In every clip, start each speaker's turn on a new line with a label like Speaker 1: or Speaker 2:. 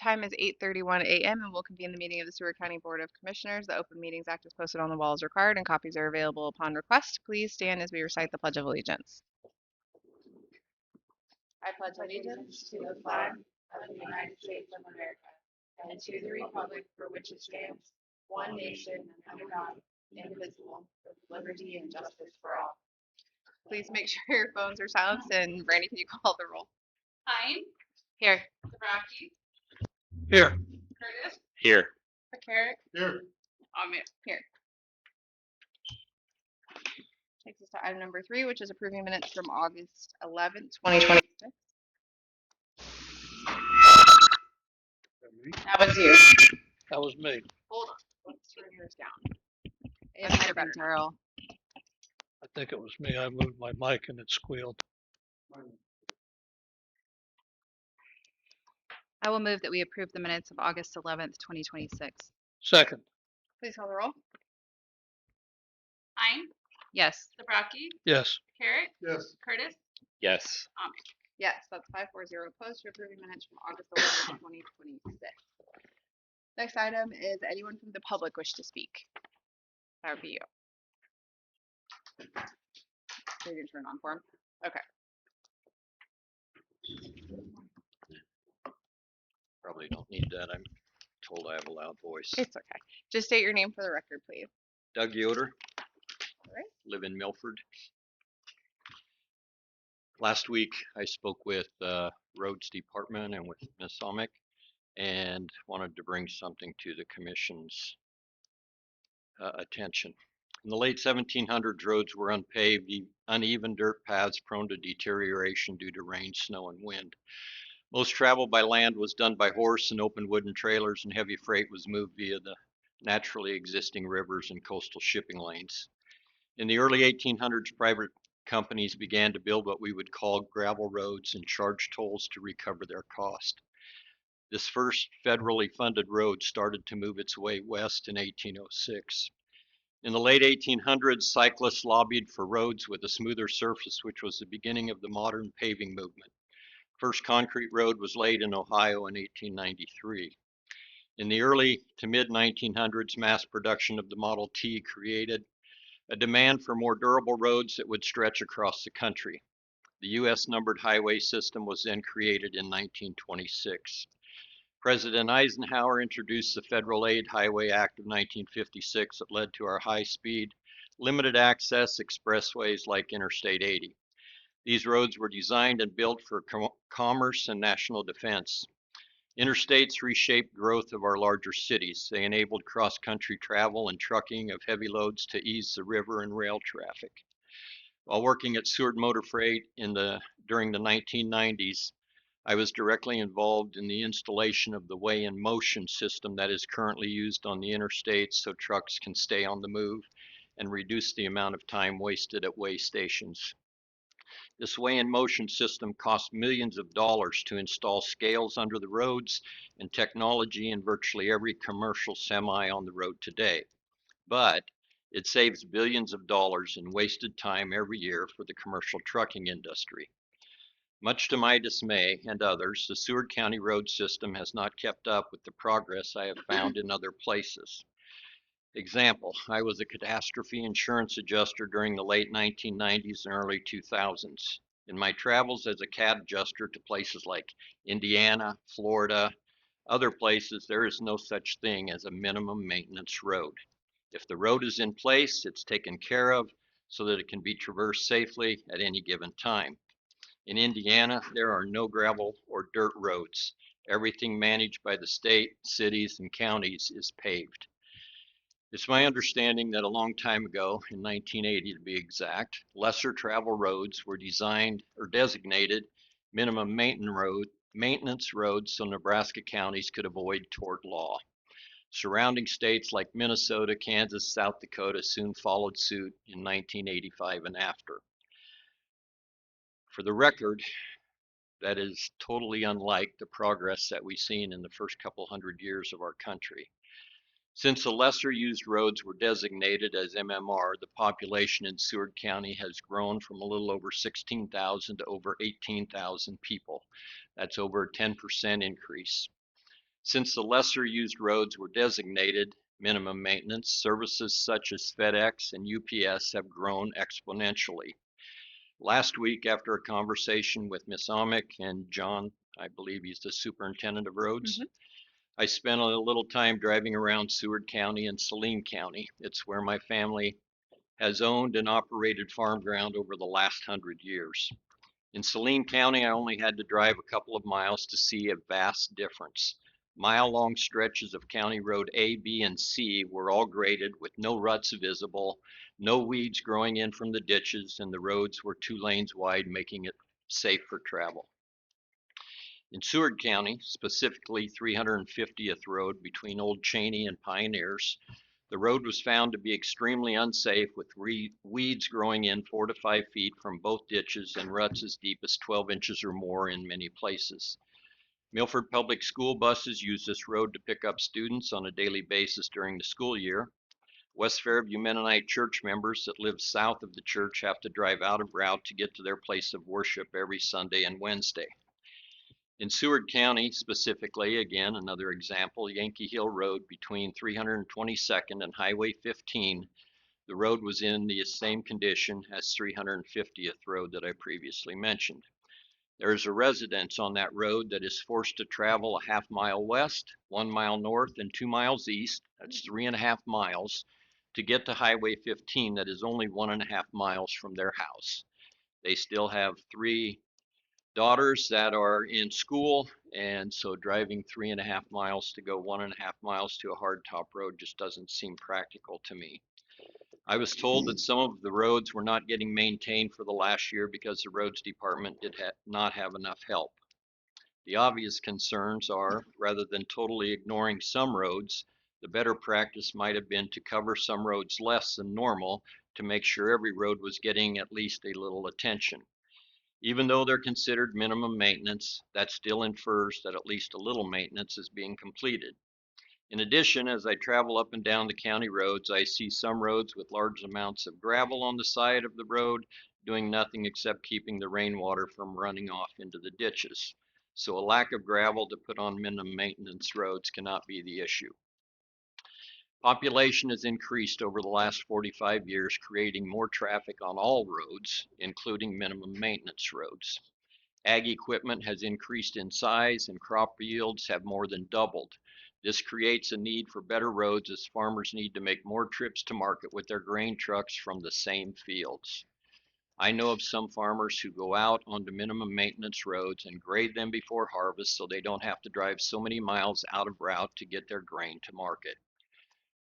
Speaker 1: Time is 8:31 a.m. and we'll convene the meeting of the Seward County Board of Commissioners. The Open Meetings Act is posted on the wall as required and copies are available upon request. Please stand as we recite the Pledge of Allegiance. I pledge allegiance to the flag of the United States of America and to the republic for which it stands, one nation under God, indivisible, with liberty and justice for all. Please make sure your phones are silenced, and Brandy, can you call the roll?
Speaker 2: Hine,
Speaker 1: Here.
Speaker 2: Zabrowski,
Speaker 3: Here.
Speaker 2: Curtis,
Speaker 3: Here.
Speaker 2: McCarrick,
Speaker 3: Here.
Speaker 2: Ahmed.
Speaker 1: Here. Takes us to item number 3, which is approving minutes from August 11th, 2026. That was you.
Speaker 3: That was me.
Speaker 1: Hold on. Let's turn yours down. It might have been Terrell.
Speaker 3: I think it was me. I moved my mic and it squealed.
Speaker 4: I will move that we approve the minutes of August 11th, 2026.
Speaker 3: Second.
Speaker 1: Please call the roll.
Speaker 2: Hine,
Speaker 4: Yes.
Speaker 2: Zabrowski,
Speaker 3: Yes.
Speaker 2: McCarrick,
Speaker 3: Yes.
Speaker 2: Curtis,
Speaker 3: Yes.
Speaker 2: Ahmed.
Speaker 1: Yes, that's 540 opposed to approving minutes from August 11th, 2026. Next item is anyone from the public wish to speak? That would be you. So you can turn on for him. Okay.
Speaker 5: Probably don't need that. I'm told I have a loud voice.
Speaker 1: It's okay. Just state your name for the record, please.
Speaker 5: Doug Yoder.
Speaker 1: Alright.
Speaker 5: Live in Milford. Last week I spoke with Roads Department and with Ms. Amick and wanted to bring something to the commission's attention. In the late 1700s, roads were unpaved, uneven dirt paths prone to deterioration due to rain, snow, and wind. Most travel by land was done by horse and open wooden trailers, and heavy freight was moved via the naturally existing rivers and coastal shipping lanes. In the early 1800s, private companies began to build what we would call gravel roads and charge tolls to recover their cost. This first federally funded road started to move its way west in 1806. In the late 1800s, cyclists lobbied for roads with a smoother surface, which was the beginning of the modern paving movement. First concrete road was laid in Ohio in 1893. In the early to mid 1900s, mass production of the Model T created a demand for more durable roads that would stretch across the country. The U.S. numbered highway system was then created in 1926. President Eisenhower introduced the Federal Aid Highway Act of 1956 that led to our high-speed, limited access expressways like Interstate 80. These roads were designed and built for commerce and national defense. Interstates reshaped growth of our larger cities. They enabled cross-country travel and trucking of heavy loads to ease the river and rail traffic. While working at Seward Motor Freight during the 1990s, I was directly involved in the installation of the weigh-in-motion system that is currently used on the interstates so trucks can stay on the move and reduce the amount of time wasted at weigh stations. This weigh-in-motion system costs millions of dollars to install scales under the roads and technology in virtually every commercial semi on the road today. But it saves billions of dollars in wasted time every year for the commercial trucking industry. Much to my dismay and others, the Seward County road system has not kept up with the progress I have found in other places. Example, I was a catastrophe insurance adjuster during the late 1990s and early 2000s. In my travels as a CAT adjuster to places like Indiana, Florida, other places, there is no such thing as a minimum maintenance road. If the road is in place, it's taken care of so that it can be traversed safely at any given time. In Indiana, there are no gravel or dirt roads. Everything managed by the state, cities, and counties is paved. It's my understanding that a long time ago, in 1980 to be exact, lesser travel roads were designed or designated minimum maintenance roads so Nebraska counties could avoid tort law. Surrounding states like Minnesota, Kansas, South Dakota soon followed suit in 1985 and after. For the record, that is totally unlike the progress that we've seen in the first couple hundred years of our country. Since the lesser used roads were designated as MMR, the population in Seward County has grown from a little over 16,000 to over 18,000 people. That's over a 10% increase. Since the lesser used roads were designated minimum maintenance, services such as FedEx and UPS have grown exponentially. Last week, after a conversation with Ms. Amick and John, I believe he's the superintendent of roads, I spent a little time driving around Seward County and Saline County. It's where my family has owned and operated farm ground over the last 100 years. In Saline County, I only had to drive a couple of miles to see a vast difference. Mile-long stretches of County Road A, B, and C were all graded with no ruts visible, no weeds growing in from the ditches, and the roads were 2 lanes wide, making it safe for travel. In Seward County, specifically 350th Road between Old Cheney and Pioneers, the road was found to be extremely unsafe with weeds growing in 4 to 5 feet from both ditches and ruts as deep as 12 inches or more in many places. Milford Public School buses use this road to pick up students on a daily basis during the school year. West Fairview Mennonite church members that live south of the church have to drive out of route to get to their place of worship every Sunday and Wednesday. In Seward County specifically, again, another example, Yankee Hill Road between 322nd and Highway 15, the road was in the same condition as 350th Road that I previously mentioned. There is a residence on that road that is forced to travel a half mile west, 1 mile north, and 2 miles east, that's 3.5 miles, to get to Highway 15 that is only 1.5 miles from their house. They still have 3 daughters that are in school, and so driving 3.5 miles to go 1.5 miles to a hardtop road just doesn't seem practical to me. I was told that some of the roads were not getting maintained for the last year because the roads department did not have enough help. The obvious concerns are, rather than totally ignoring some roads, the better practice might have been to cover some roads less than normal to make sure every road was getting at least a little attention. Even though they're considered minimum maintenance, that still infers that at least a little maintenance is being completed. In addition, as I travel up and down the county roads, I see some roads with large amounts of gravel on the side of the road, doing nothing except keeping the rainwater from running off into the ditches. So a lack of gravel to put on minimum maintenance roads cannot be the issue. Population has increased over the last 45 years, creating more traffic on all roads, including minimum maintenance roads. Ag equipment has increased in size and crop yields have more than doubled. This creates a need for better roads as farmers need to make more trips to market with their grain trucks from the same fields. I know of some farmers who go out onto minimum maintenance roads and grade them before harvest so they don't have to drive so many miles out of route to get their grain to market.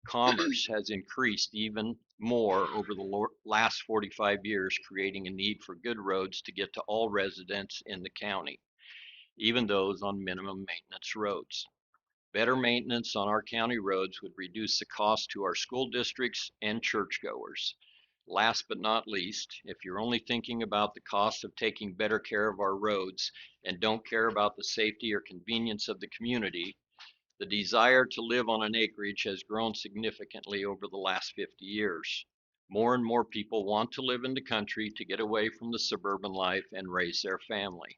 Speaker 5: Commerce has increased even more over the last 45 years, creating a need for good roads to get to all residents in the county, even those on minimum maintenance roads. Better maintenance on our county roads would reduce the cost to our school districts and churchgoers. Last but not least, if you're only thinking about the cost of taking better care of our roads and don't care about the safety or convenience of the community, the desire to live on an acreage has grown significantly over the last 50 years. More and more people want to live in the country to get away from the suburban life and raise their family.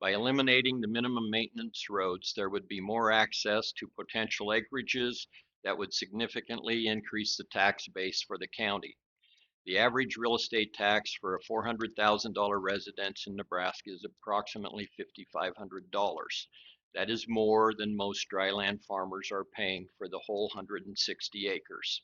Speaker 5: By eliminating the minimum maintenance roads, there would be more access to potential acreages that would significantly increase the tax base for the county. The average real estate tax for a $400,000 residence in Nebraska is approximately $5,500. That is more than most dryland farmers are paying for the whole 160 acres.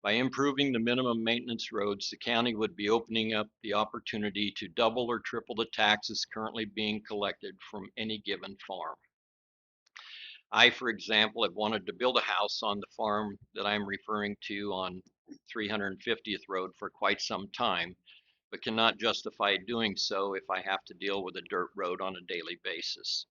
Speaker 5: By improving the minimum maintenance roads, the county would be opening up the opportunity to double or triple the taxes currently being collected from any given farm. I, for example, have wanted to build a house on the farm that I'm referring to on 350th Road for quite some time, but cannot justify doing so if I have to deal with a dirt road on a daily basis.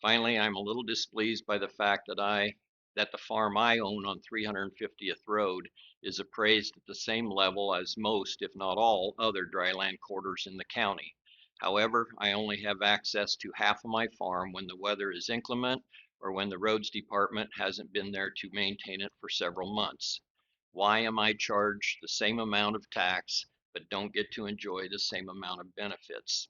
Speaker 5: Finally, I'm a little displeased by the fact that the farm I own on 350th Road is appraised at the same level as most, if not all, other dryland quarters in the county. However, I only have access to half of my farm when the weather is inclement or when the roads department hasn't been there to maintain it for several months. Why am I charged the same amount of tax but don't get to enjoy the same amount of benefits?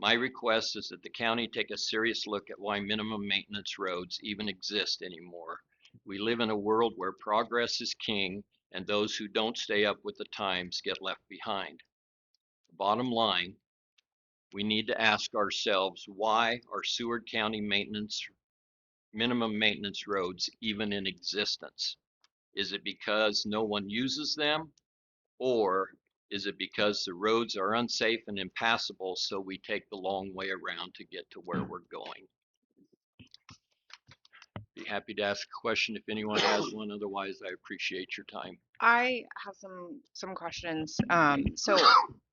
Speaker 5: My request is that the county take a serious look at why minimum maintenance roads even exist anymore. We live in a world where progress is king and those who don't stay up with the times get left behind. Bottom line, we need to ask ourselves, why are Seward County minimum maintenance roads even in existence? Is it because no one uses them, or is it because the roads are unsafe and impassable, so we take the long way around to get to where we're going? Be happy to ask a question if anyone has one. Otherwise, I appreciate your time.
Speaker 6: I have some questions. So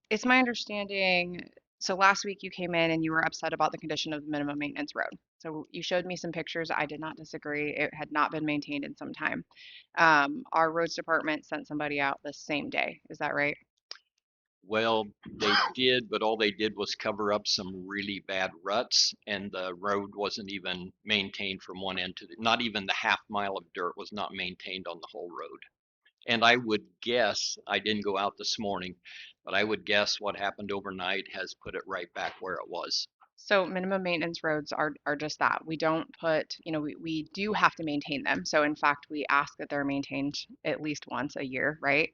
Speaker 6: it's my understanding, so last week you came in and you were upset about the condition of the minimum maintenance road. So you showed me some pictures. I did not disagree. It had not been maintained in some time. Our roads department sent somebody out the same day. Is that right?
Speaker 5: Well, they did, but all they did was cover up some really bad ruts, and the road wasn't even maintained from one end to the, not even the half mile of dirt was not maintained on the whole road. And I would guess, I didn't go out this morning, but I would guess what happened overnight has put it right back where it was.
Speaker 6: So minimum maintenance roads are just that. We don't put, we do have to maintain them. So in fact, we ask that they're maintained at least once a year, right?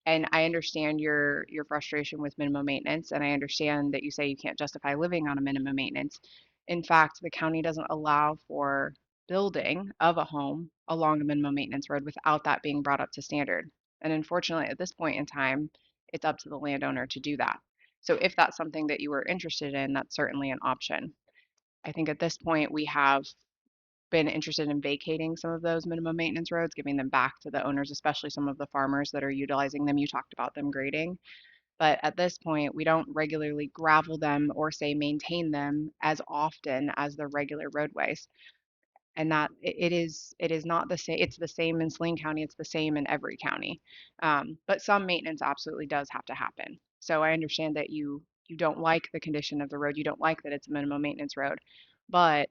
Speaker 6: And I understand your frustration with minimum maintenance, and I understand that you say you can't justify living on a minimum maintenance. In fact, the county doesn't allow for building of a home along a minimum maintenance road without that being brought up to standard. And unfortunately, at this point in time, it's up to the landowner to do that. So if that's something that you were interested in, that's certainly an option. I think at this point we have been interested in vacating some of those minimum maintenance roads, giving them back to the owners, especially some of the farmers that are utilizing them. You talked about them grading. But at this point, we don't regularly gravel them or say maintain them as often as the regular roadways. And that it is not the same. It's the same in Saline County. It's the same in every county. But some maintenance absolutely does have to happen. So I understand that you don't like the condition of the road. You don't like that it's a minimum maintenance road, but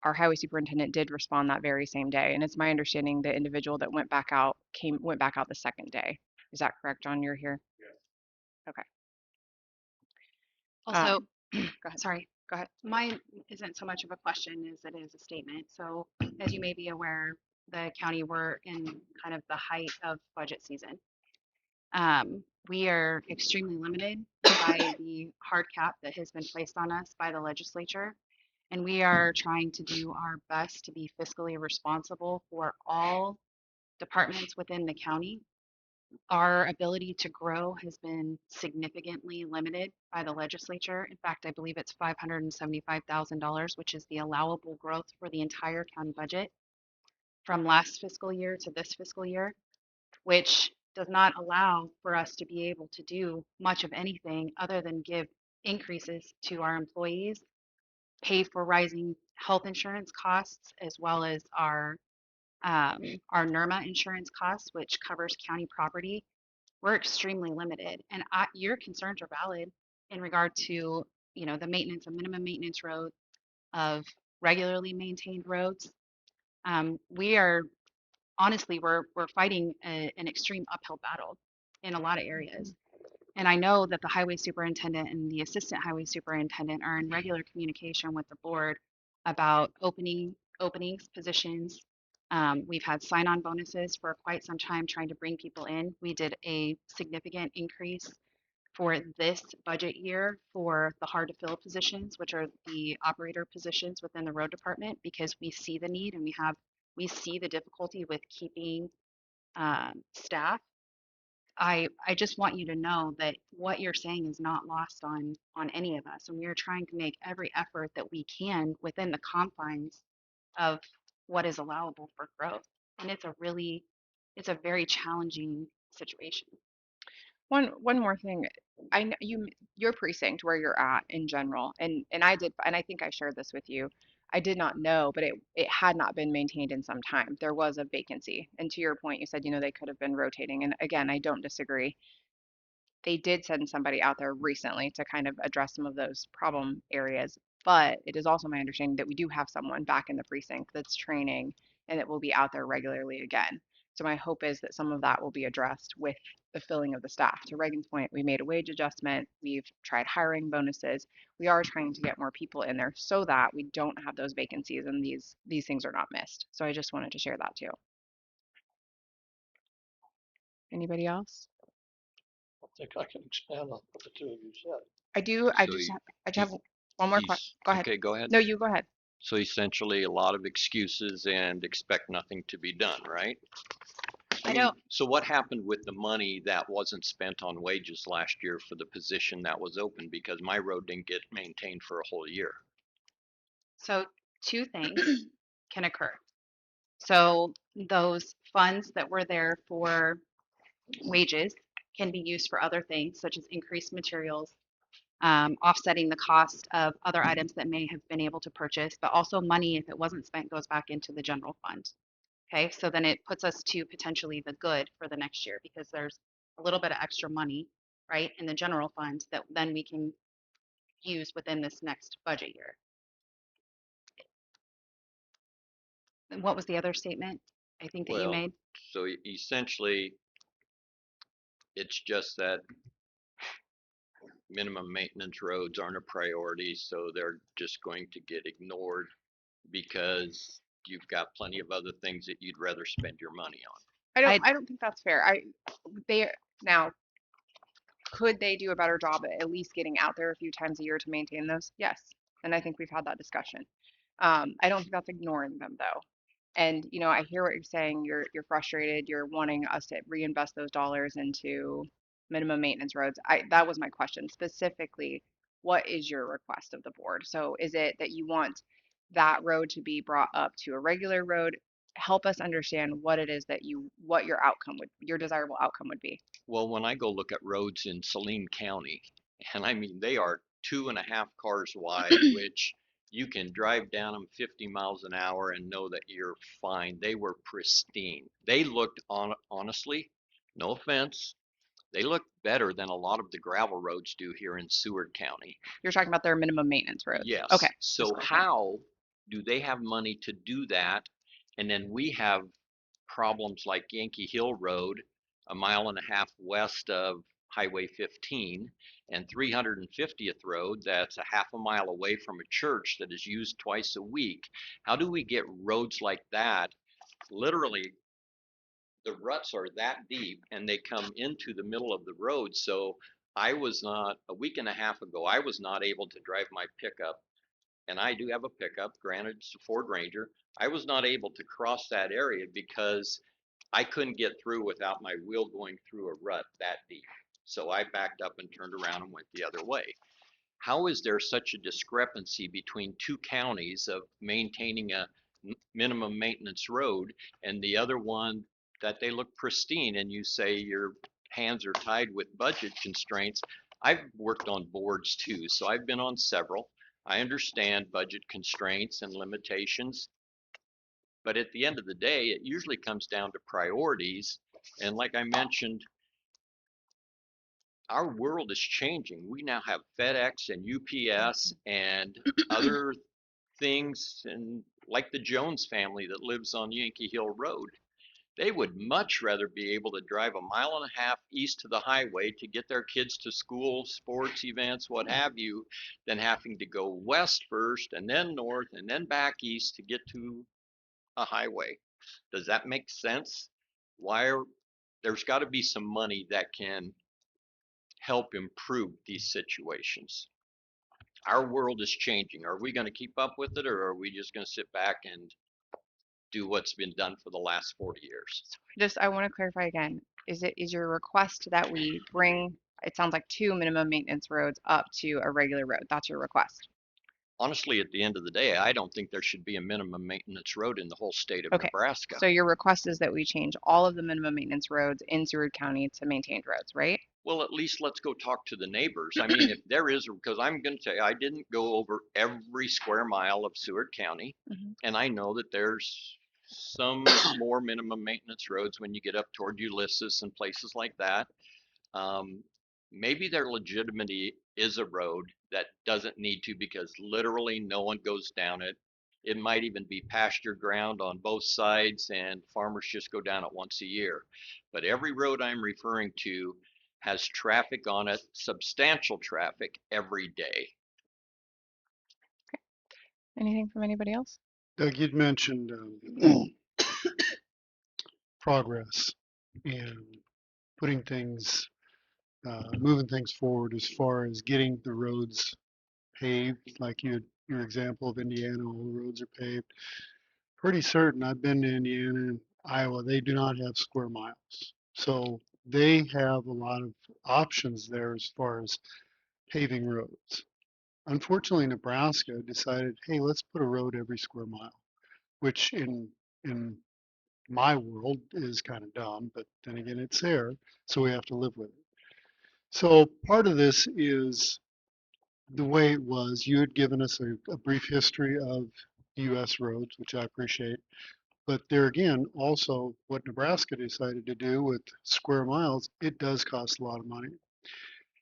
Speaker 6: our highway superintendent did respond that very same day. And it's my understanding the individual that went back out the second day. Is that correct, John? You're here? Okay.
Speaker 4: Also,
Speaker 6: Go ahead.
Speaker 4: sorry,
Speaker 6: Go ahead.
Speaker 4: mine isn't so much of a question as it is a statement. So as you may be aware, the county were in kind of the height of budget season. We are extremely limited by the hard cap that has been placed on us by the legislature. And we are trying to do our best to be fiscally responsible for all departments within the county. Our ability to grow has been significantly limited by the legislature. In fact, I believe it's $575,000, which is the allowable growth for the entire county budget from last fiscal year to this fiscal year, which does not allow for us to be able to do much of anything other than give increases to our employees, pay for rising health insurance costs, as well as our NERMA insurance costs, which covers county property. We're extremely limited, and your concerns are valid in regard to the maintenance of minimum maintenance roads, of regularly maintained roads. We are honestly we're fighting an extreme uphill battle in a lot of areas. And I know that the highway superintendent and the assistant highway superintendent are in regular communication with the board about openings, positions. We've had sign-on bonuses for quite some time trying to bring people in. We did a significant increase for this budget year for the hard to fill positions, which are the operator positions within the road department, because we see the need and we see the difficulty with keeping staff. I just want you to know that what you're saying is not lost on any of us, and we are trying to make every effort that we can within the confines of what is allowable for growth. And it's a very challenging situation.
Speaker 6: One more thing. I know your precinct where you're at in general, and I think I shared this with you. I did not know, but it had not been maintained in some time. There was a vacancy. And to your point, you said, they could have been rotating. And again, I don't disagree. They did send somebody out there recently to kind of address some of those problem areas. But it is also my understanding that we do have someone back in the precinct that's training and that will be out there regularly again. So my hope is that some of that will be addressed with the filling of the staff. To Reagan's point, we made a wage adjustment. We've tried hiring bonuses. We are trying to get more people in there so that we don't have those vacancies and these things are not missed. So I just wanted to share that too. Anybody else?
Speaker 3: I think I can expand on what the two of you said.
Speaker 6: I do. I
Speaker 5: So
Speaker 6: just
Speaker 5: you-
Speaker 6: have, I just have one more question. Go ahead.
Speaker 5: Okay, go ahead.
Speaker 6: No, you go ahead.
Speaker 5: So essentially a lot of excuses and expect nothing to be done, right?
Speaker 4: I
Speaker 5: mean,
Speaker 4: don't-
Speaker 5: So what happened with the money that wasn't spent on wages last year for the position that was open? Because my road didn't get maintained for a whole year.
Speaker 4: So two things can occur. So those funds that were there for wages can be used for other things such as increased materials, offsetting the cost of other items that may have been able to purchase, but also money, if it wasn't spent, goes back into the general fund. Okay, so then it puts us to potentially the good for the next year because there's a little bit of extra money, right, in the general fund that then we can use within this next budget year. And what was the other statement I think that you
Speaker 5: Well,
Speaker 4: made?
Speaker 5: so essentially, it's just that minimum maintenance roads aren't a priority, so they're just going to get ignored because you've got plenty of other things that you'd rather spend your money on.
Speaker 6: I don't think that's fair. They now could they do a better job at least getting out there a few times a year to maintain those? Yes. And I think we've had that discussion. I don't think that's ignoring them though. And you know, I hear what you're saying. You're frustrated. You're wanting us to reinvest those dollars into minimum maintenance roads. That was my question specifically. What is your request of the board? So is it that you want that road to be brought up to a regular road? Help us understand what it is that what your desirable outcome would be.
Speaker 5: Well, when I go look at roads in Saline County, and I mean, they are 2.5 cars wide, which you can drive down them 50 miles an hour and know that you're fine. They were pristine. They looked honestly, no offense, they looked better than a lot of the gravel roads do here in Seward County.
Speaker 6: You're talking about their minimum maintenance roads.
Speaker 5: Yes.
Speaker 6: Okay.
Speaker 5: So
Speaker 6: Just-
Speaker 5: how do they have money to do that? And then we have problems like Yankee Hill Road, 1.5 miles west of Highway 15, and 350th Road, that's 0.5 mile away from a church that is used twice a week. How do we get roads like that? Literally, the ruts are that deep and they come into the middle of the road. So I was not, a week and a half ago, I was not able to drive my pickup, and I do have a pickup, granted it's a Ford Ranger. I was not able to cross that area because I couldn't get through without my wheel going through a rut that deep. So I backed up and turned around and went the other way. How is there such a discrepancy between two counties of maintaining a minimum maintenance road and the other one that they look pristine, and you say your hands are tied with budget constraints? I've worked on boards too, so I've been on several. I understand budget constraints and limitations, but at the end of the day, it usually comes down to priorities. And like I mentioned, our world is changing. We now have FedEx and UPS and other things, and like the Jones family that lives on Yankee Hill Road. They would much rather be able to drive 1.5 miles east to the highway to get their kids to school, sports events, what have you, than having to go west first and then north and then back east to get to a highway. Does that make sense? There's got to be some money that can help improve these situations. Our world is changing. Are we going to keep up with it, or are we just going to sit back and do what's been done for the last 40 years?
Speaker 6: I want to clarify again. Is your request that we bring, it sounds like 2 minimum maintenance roads up to a regular road? That's your request?
Speaker 5: Honestly, at the end of the day, I don't think there should be a minimum maintenance road in the whole state of
Speaker 6: Okay.
Speaker 5: Nebraska.
Speaker 6: So your request is that we change all of the minimum maintenance roads in Seward County to maintained roads, right?
Speaker 5: Well, at least let's go talk to the neighbors. I mean, if there is, because I'm going to say I didn't go over every square mile of Seward County, and I know that there's some more minimum maintenance roads when you get up toward Ulysses and places like that. Maybe there legitimately is a road that doesn't need to, because literally no one goes down it. It might even be pasture ground on both sides and farmers just go down it once a year. But every road I'm referring to has traffic on it, substantial traffic every day.
Speaker 6: Anything from anybody else?
Speaker 7: Doug, you'd mentioned progress and putting things, moving things forward as far as getting the roads paved, like your example of Indiana, all the roads are paved. Pretty certain, I've been to Indiana and Iowa, they do not have square miles. So they have a lot of options there as far as paving roads. Unfortunately, Nebraska decided, hey, let's put a road every square mile, which in my world is kind of dumb, but then again, it's there, so we have to live with it. So part of this is the way it was. You had given us a brief history of U.S. roads, which I appreciate. But there again, also what Nebraska decided to do with square miles, it does cost a lot of money.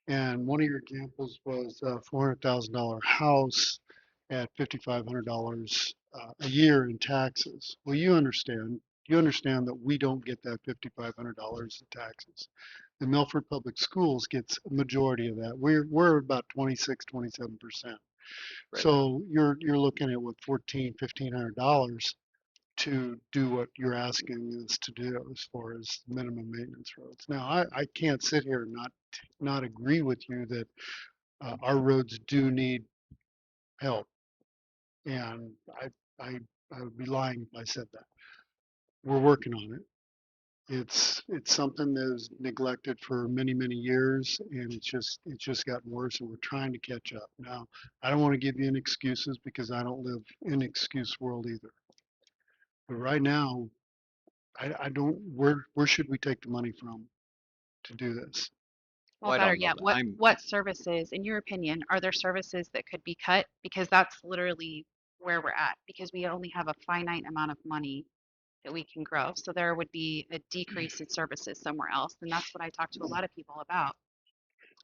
Speaker 7: And one of your examples was a $400,000 house at $5,500 a year in taxes. Well, you understand that we don't get that $5,500 in taxes. The Milford Public Schools gets a majority of that. We're about 26, 27%.
Speaker 5: Right.
Speaker 7: So you're looking at what $1,500 to do what you're asking us to do as far as minimum maintenance roads. Now, I can't sit here and not agree with you that our roads do need help, and I would be lying if I said that. We're working on it. It's something that was neglected for many years, and it's just gotten worse, and we're trying to catch up. Now, I don't want to give you any excuses because I don't live in excuse world either. But right now, I don't. Where should we take the money from to do this?
Speaker 4: Well,
Speaker 5: Well, I
Speaker 4: better
Speaker 5: don't know
Speaker 4: yet,
Speaker 5: that.
Speaker 4: what services, in your opinion, are there services that could be cut? Because that's literally where we're at, because we only have a finite amount of money that we can grow. So there would be a decrease in services somewhere else. And that's what I talk to a lot of people about.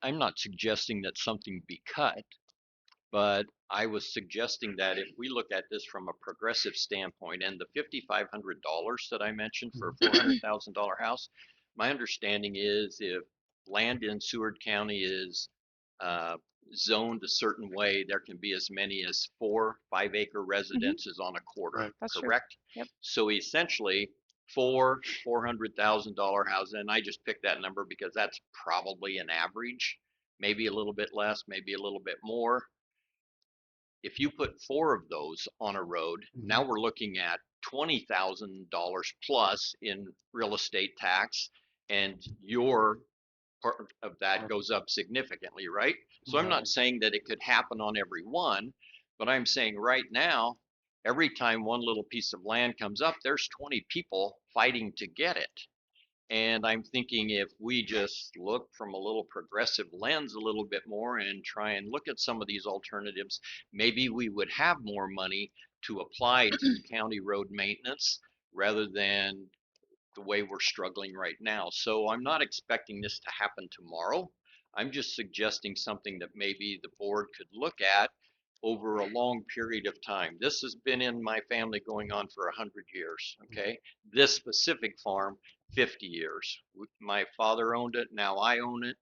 Speaker 5: I'm not suggesting that something be cut, but I was suggesting that if we look at this from a progressive standpoint and the $5,500 that I mentioned for a $400,000 house, my understanding is if land in Seward County is zoned a certain way, there can be as many as 4 5-acre residences on a quarter,
Speaker 7: Right.
Speaker 6: That's true.
Speaker 5: correct?
Speaker 6: Yep.
Speaker 5: So essentially, 4 $400,000 houses, and I just picked that number because that's probably an average, maybe a little bit less, maybe a little bit more. If you put 4 of those on a road, now we're looking at $20,000 plus in real estate tax, and your part of that goes up significantly, right? So I'm not saying that it could happen on every one, but I'm saying right now, every time one little piece of land comes up, there's 20 people fighting to get it. And I'm thinking if we just look from a little progressive lens a little bit more and try and look at some of these alternatives, maybe we would have more money to apply to county road maintenance rather than the way we're struggling right now. So I'm not expecting this to happen tomorrow. I'm just suggesting something that maybe the board could look at over a long period of time. This has been in my family going on for 100 years, okay? This specific farm, 50 years. My father owned it, now I own it.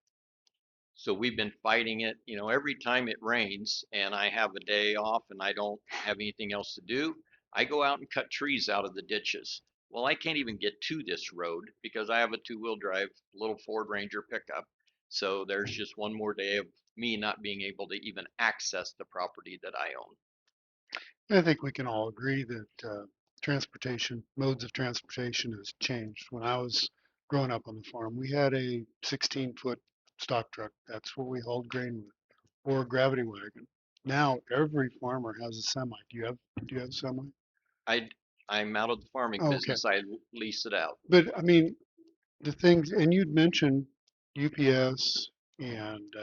Speaker 5: So we've been fighting it, you know, every time it rains and I have a day off and I don't have anything else to do, I go out and cut trees out of the ditches. Well, I can't even get to this road because I have a 2-wheel drive little Ford Ranger pickup. So there's just one more day of me not being able to even access the property that I own.
Speaker 7: I think we can all agree that transportation, modes of transportation has changed. When I was growing up on the farm, we had a 16-foot stock truck. That's what we hauled grain with, or a gravity wagon. Now every farmer has a semi. Do you have a semi?
Speaker 5: I'm out of the farming
Speaker 7: Okay.
Speaker 5: business. I lease it out.
Speaker 7: But I mean, the things, and you'd mentioned UPS and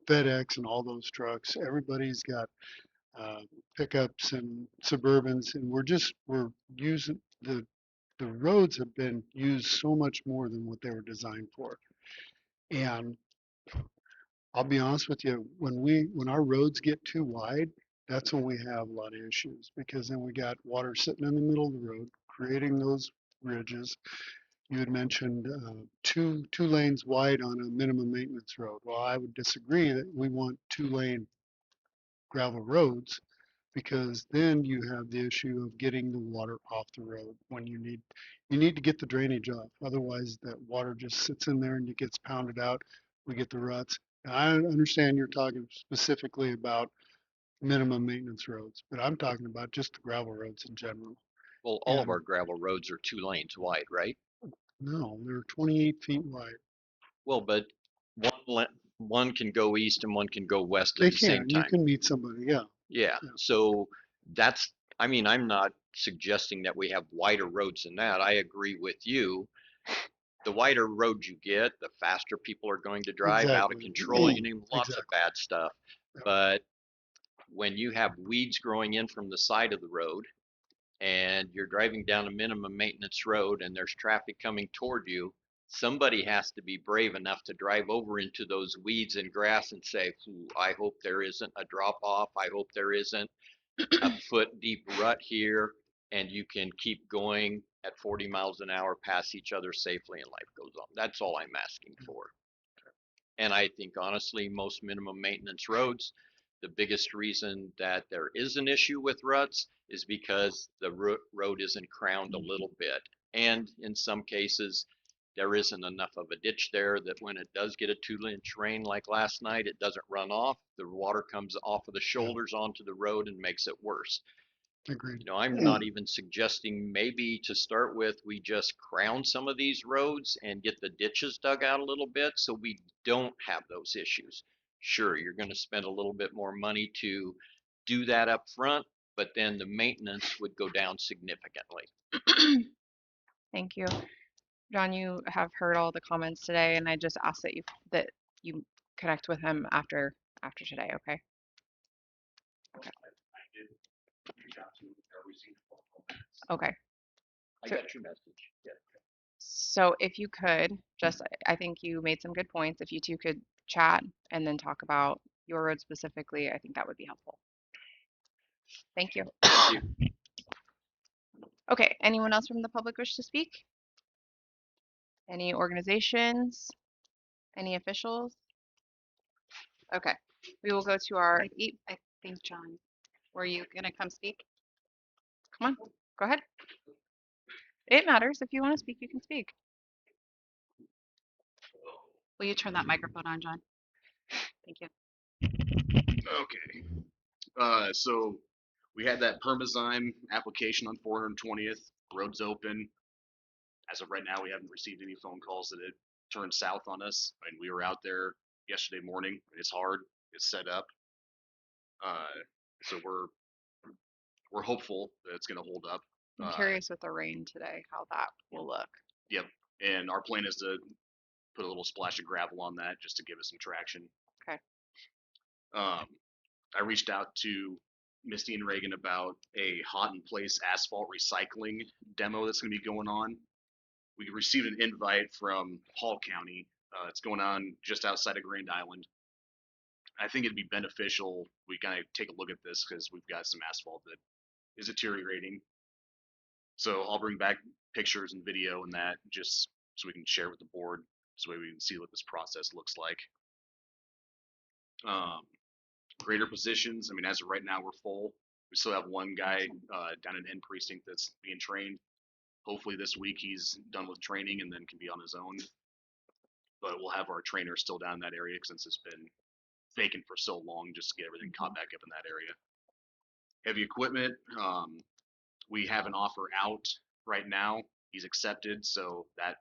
Speaker 7: FedEx and all those trucks. Everybody's got pickups and Suburbans, and we're using the roads have been used so much more than what they were designed for. And I'll be honest with you, when our roads get too wide, That's when we have a lot of issues because then we got water sitting in the middle of the road, creating those ridges. You had mentioned two lanes wide on a minimum maintenance road. Well, I would disagree that we want 2-lane gravel roads because then you have the issue of getting the water off the road when you need to get the drainage off. Otherwise, that water just sits in there and it gets pounded out. We get the ruts. And I understand you're talking specifically about minimum maintenance roads, but I'm talking about just the gravel roads in general.
Speaker 5: Well, all of
Speaker 7: And
Speaker 5: our gravel roads are 2 lanes wide, right?
Speaker 7: no, they're 28 feet wide.
Speaker 5: Well, but one can go east and one can go west
Speaker 7: They
Speaker 5: at the same
Speaker 7: can. You
Speaker 5: time.
Speaker 7: can meet somebody. Yeah.
Speaker 5: Yeah,
Speaker 7: Yeah.
Speaker 5: so I mean, I'm not suggesting that we have wider roads than that. I agree with you. The wider road you get, the faster people are going to drive out of
Speaker 7: Exactly.
Speaker 5: control. You name lots of
Speaker 7: Exactly.
Speaker 5: bad stuff.
Speaker 7: Yeah.
Speaker 5: But when you have weeds growing in from the side of the road and you're driving down a minimum maintenance road and there's traffic coming toward you, somebody has to be brave enough to drive over into those weeds and grass and say, "Ooh, I hope there isn't a drop off. I hope there isn't a foot deep rut here," and you can keep going at 40 miles an hour past each other safely and life goes on. That's all I'm asking for. And I think honestly, most minimum maintenance roads, the biggest reason that there is an issue with ruts is because the road isn't crowned a little bit. And in some cases, there isn't enough of a ditch there that when it does get a 2-inch rain like last night, it doesn't run off. The water comes off of the shoulders onto the road and makes it worse.
Speaker 7: Agreed.
Speaker 5: You know, I'm not even suggesting maybe to start with, we just crown some of these roads and get the ditches dug out a little bit so we don't have those issues. Sure, you're going to spend a little bit more money to do that up front, but then the maintenance would go down significantly.
Speaker 6: Thank you. John, you have heard all the comments today, and I just ask that you connect with him after today, okay? Okay.
Speaker 5: I
Speaker 6: So-
Speaker 5: got your message. Yeah.
Speaker 6: So if you could, I think you made some good points. If you two could chat and then talk about your road specifically, I think that would be helpful. Thank you.
Speaker 5: Thank you.
Speaker 6: Okay, anyone else from the public wish to speak? Any organizations? Any officials? Okay, we will go to our,
Speaker 4: I think, John, were you gonna come speak?
Speaker 6: come on, go ahead. It matters. If you want to speak, you can speak.
Speaker 4: Will you turn that microphone on, John? Thank you.
Speaker 8: Okay. So we had that Permazyme application on 420th. Road's open. As of right now, we haven't received any phone calls that it turned south on us. I mean, we were out there yesterday morning. It's hard. It's set up. So we're hopeful that it's going to hold up.
Speaker 6: I'm curious with the rain today, how that will look.
Speaker 8: Yep. And our plan is to put a little splash of gravel on that just to give it some traction.
Speaker 6: Okay.
Speaker 8: I reached out to Misty and Reagan about a hot in place asphalt recycling demo that's going to be going on. We received an invite from Hall County. It's going on just outside of Grand Island. I think it'd be beneficial we kind of take a look at this because we've got some asphalt that is deteriorating. So I'll bring back pictures and video and that just so we can share with the board so we can see what this process looks like. Greater positions. I mean, as of right now, we're full. We still have one guy down in N precinct that's being trained. Hopefully this week he's done with training and then can be on his own. But we'll have our trainer still down in that area since it's been vacant for so long just to get everything caught back up in that area. Heavy equipment. We have an offer out right now. He's accepted, so that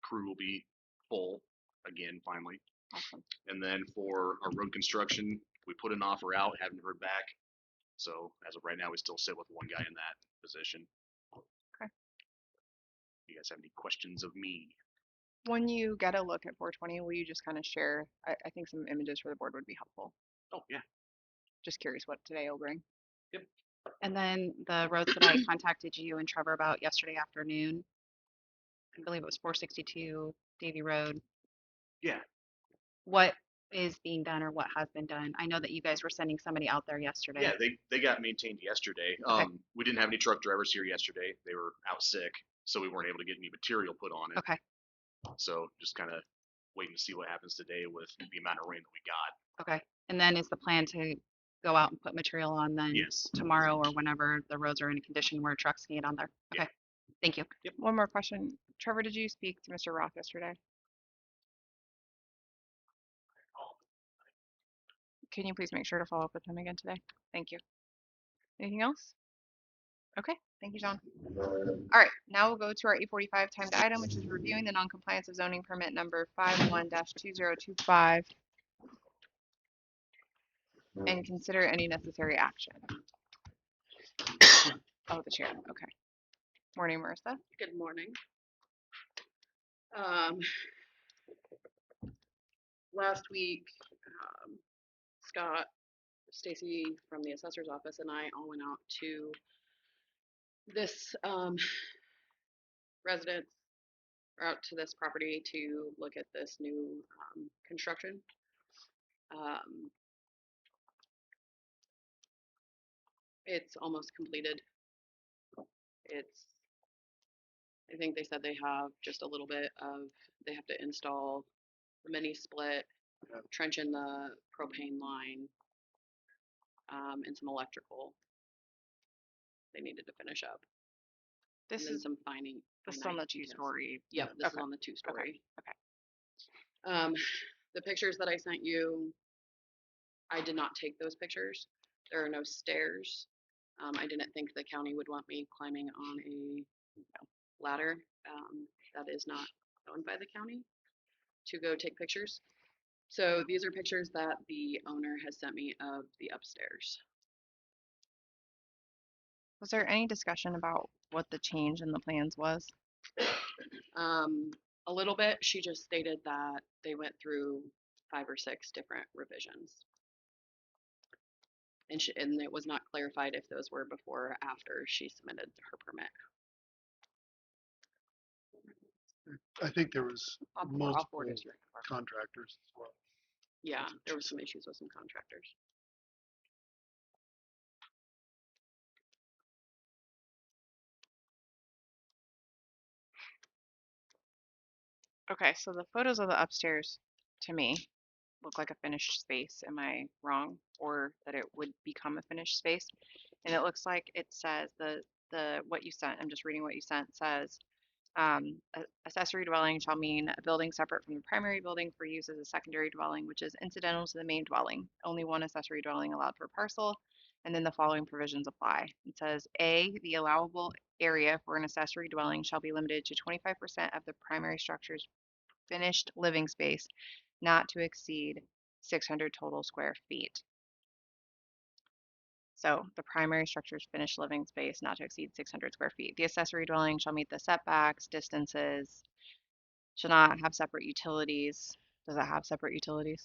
Speaker 8: crew will be full again finally.
Speaker 6: Awesome.
Speaker 8: And then for our road construction, we put an offer out, haven't heard back. So as of right now, we still sit with one guy in that position.
Speaker 6: Okay.
Speaker 8: You guys have any questions of me?
Speaker 6: When you get a look at 420, will you just kind of share, I think some images for the board would be helpful.
Speaker 8: Oh, yeah.
Speaker 6: Just curious what today will bring.
Speaker 4: And then the roads that I contacted you and Trevor about yesterday afternoon, I believe it was 462 Davy Road.
Speaker 8: Yeah.
Speaker 4: What is being done or what has been done? I know that you guys were sending somebody out there yesterday.
Speaker 8: Yeah, they got maintained yesterday.
Speaker 4: Okay.
Speaker 8: We didn't have any truck drivers here yesterday. They were out sick, so we weren't able to get any material put on it.
Speaker 4: Okay.
Speaker 8: So just kind of waiting to see what happens today with the amount of rain that we got.
Speaker 4: Okay. And then is the plan to go out and put material on then
Speaker 8: Yes.
Speaker 4: tomorrow or whenever the roads are in a condition where trucks can get on there?
Speaker 8: Yeah.
Speaker 4: Okay. Thank you.
Speaker 6: One more question. Trevor, did you speak to Mr. Roth yesterday? Can you please make sure to follow up with him again today? Thank you. Anything else? Okay, thank you, John. All right, now we'll go to our 8:45 timed item, which is reviewing the non-compliance of zoning permit number 51-2025 and consider any necessary action. Oh, the chair. Okay. Morning, Marissa.
Speaker 2: Good morning. Last week, Scott, Stacy from the assessor's office, and I all went out to this residence, or out to this property to look at this new construction. It's almost completed. I think they said they have just a little bit of, they have to install the mini split, trench in the propane line, and some electrical they needed to finish up.
Speaker 6: This
Speaker 2: And then
Speaker 6: is
Speaker 2: some finding.
Speaker 6: this is on the two-story.
Speaker 2: Yep, this is
Speaker 6: Okay.
Speaker 2: on the two-story.
Speaker 6: Okay.
Speaker 2: The pictures that I sent you, I did not take those pictures. There are no stairs. I didn't think the county would want me climbing on a ladder that is not owned by the county to go take pictures. So these are pictures that the owner has sent me of the upstairs.
Speaker 6: Was there any discussion about what the change in the plans was?
Speaker 2: A little bit. She just stated that they went through 5 or 6 different revisions. And it was not clarified if those were before or after she submitted her permit.
Speaker 7: I think there was
Speaker 2: All
Speaker 7: multiple
Speaker 2: four districts.
Speaker 7: contractors as well.
Speaker 2: Yeah, there was some issues with some contractors.
Speaker 6: Okay, so the photos of the upstairs to me look like a finished space. Am I wrong? Or that it would become a finished space? And it looks like it says the what you sent, I'm just reading what you sent, says accessory dwelling shall mean a building separate from the primary building for use as a secondary dwelling, which is incidental to the main dwelling. Only one accessory dwelling allowed per parcel. And then the following provisions apply. It says A, the allowable area for an accessory dwelling shall be limited to 25% of the primary structure's finished living space, not to exceed 600 total square feet. So the primary structure's finished living space not to exceed 600 square feet. The accessory dwelling shall meet the setbacks, distances, shall not have separate utilities. Does it have separate utilities?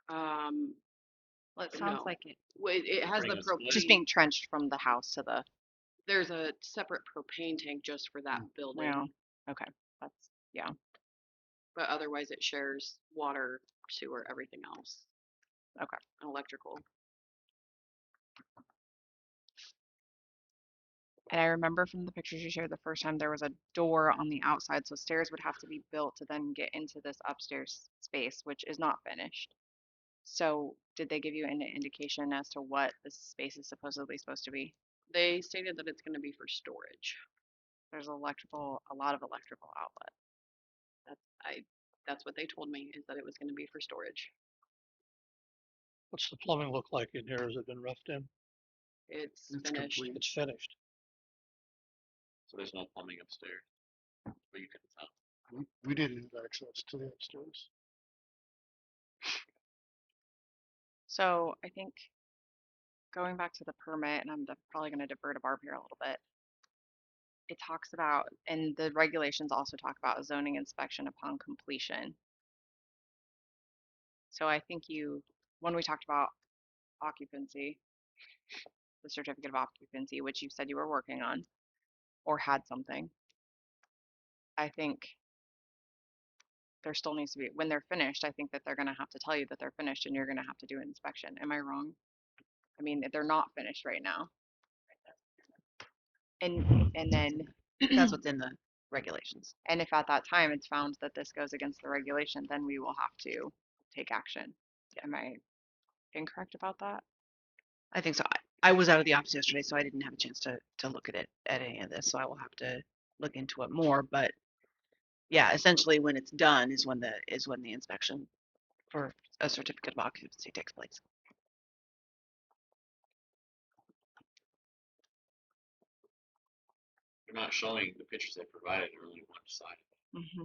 Speaker 4: Well, it sounds
Speaker 2: No.
Speaker 4: like it.
Speaker 2: It has the propane.
Speaker 6: Just being trenched from the house to the,
Speaker 2: There's a separate propane tank just for that building,
Speaker 6: well, okay, that's, yeah.
Speaker 2: but otherwise it shares water, sewer, everything else.
Speaker 6: Okay.
Speaker 2: And electrical.
Speaker 6: And I remember from the pictures you shared the first time, there was a door on the outside, so stairs would have to be built to then get into this upstairs space, which is not finished. So did they give you an indication as to what this space is supposedly supposed to be?
Speaker 2: They stated that it's going to be for storage.
Speaker 6: There's electrical, a lot of electrical outlet.
Speaker 2: That's what they told me, is that it was going to be for storage.
Speaker 3: What's the plumbing look like in here? Has it been roughed in?
Speaker 2: It's
Speaker 7: It's
Speaker 2: finished.
Speaker 7: complete.
Speaker 3: It's finished.
Speaker 5: So there's no plumbing upstairs, but you can tell.
Speaker 7: We didn't have access to the upstairs.
Speaker 6: So I think going back to the permit, and I'm probably going to defer to Barb here a little bit. It talks about, and the regulations also talk about zoning inspection upon completion. So I think when we talked about occupancy, the certificate of occupancy, which you said you were working on or had something, I think there still needs to be, when they're finished, I think that they're gonna have to tell you that they're finished and you're gonna have to do an inspection. Am I wrong? I mean, they're not finished right now. And then,
Speaker 9: That's what's in the regulations.
Speaker 6: and if at that time it's found that this goes against the regulation, then we will have to take action. Am I incorrect about that?
Speaker 9: I think so. I was out of the office yesterday, so I didn't have a chance to look at it at any of this. So I will have to look into it more. But yeah, essentially when it's done is when the inspection for a certificate of occupancy takes place.
Speaker 5: They're not showing the pictures they provided, they're only one side.
Speaker 6: Mm-hmm.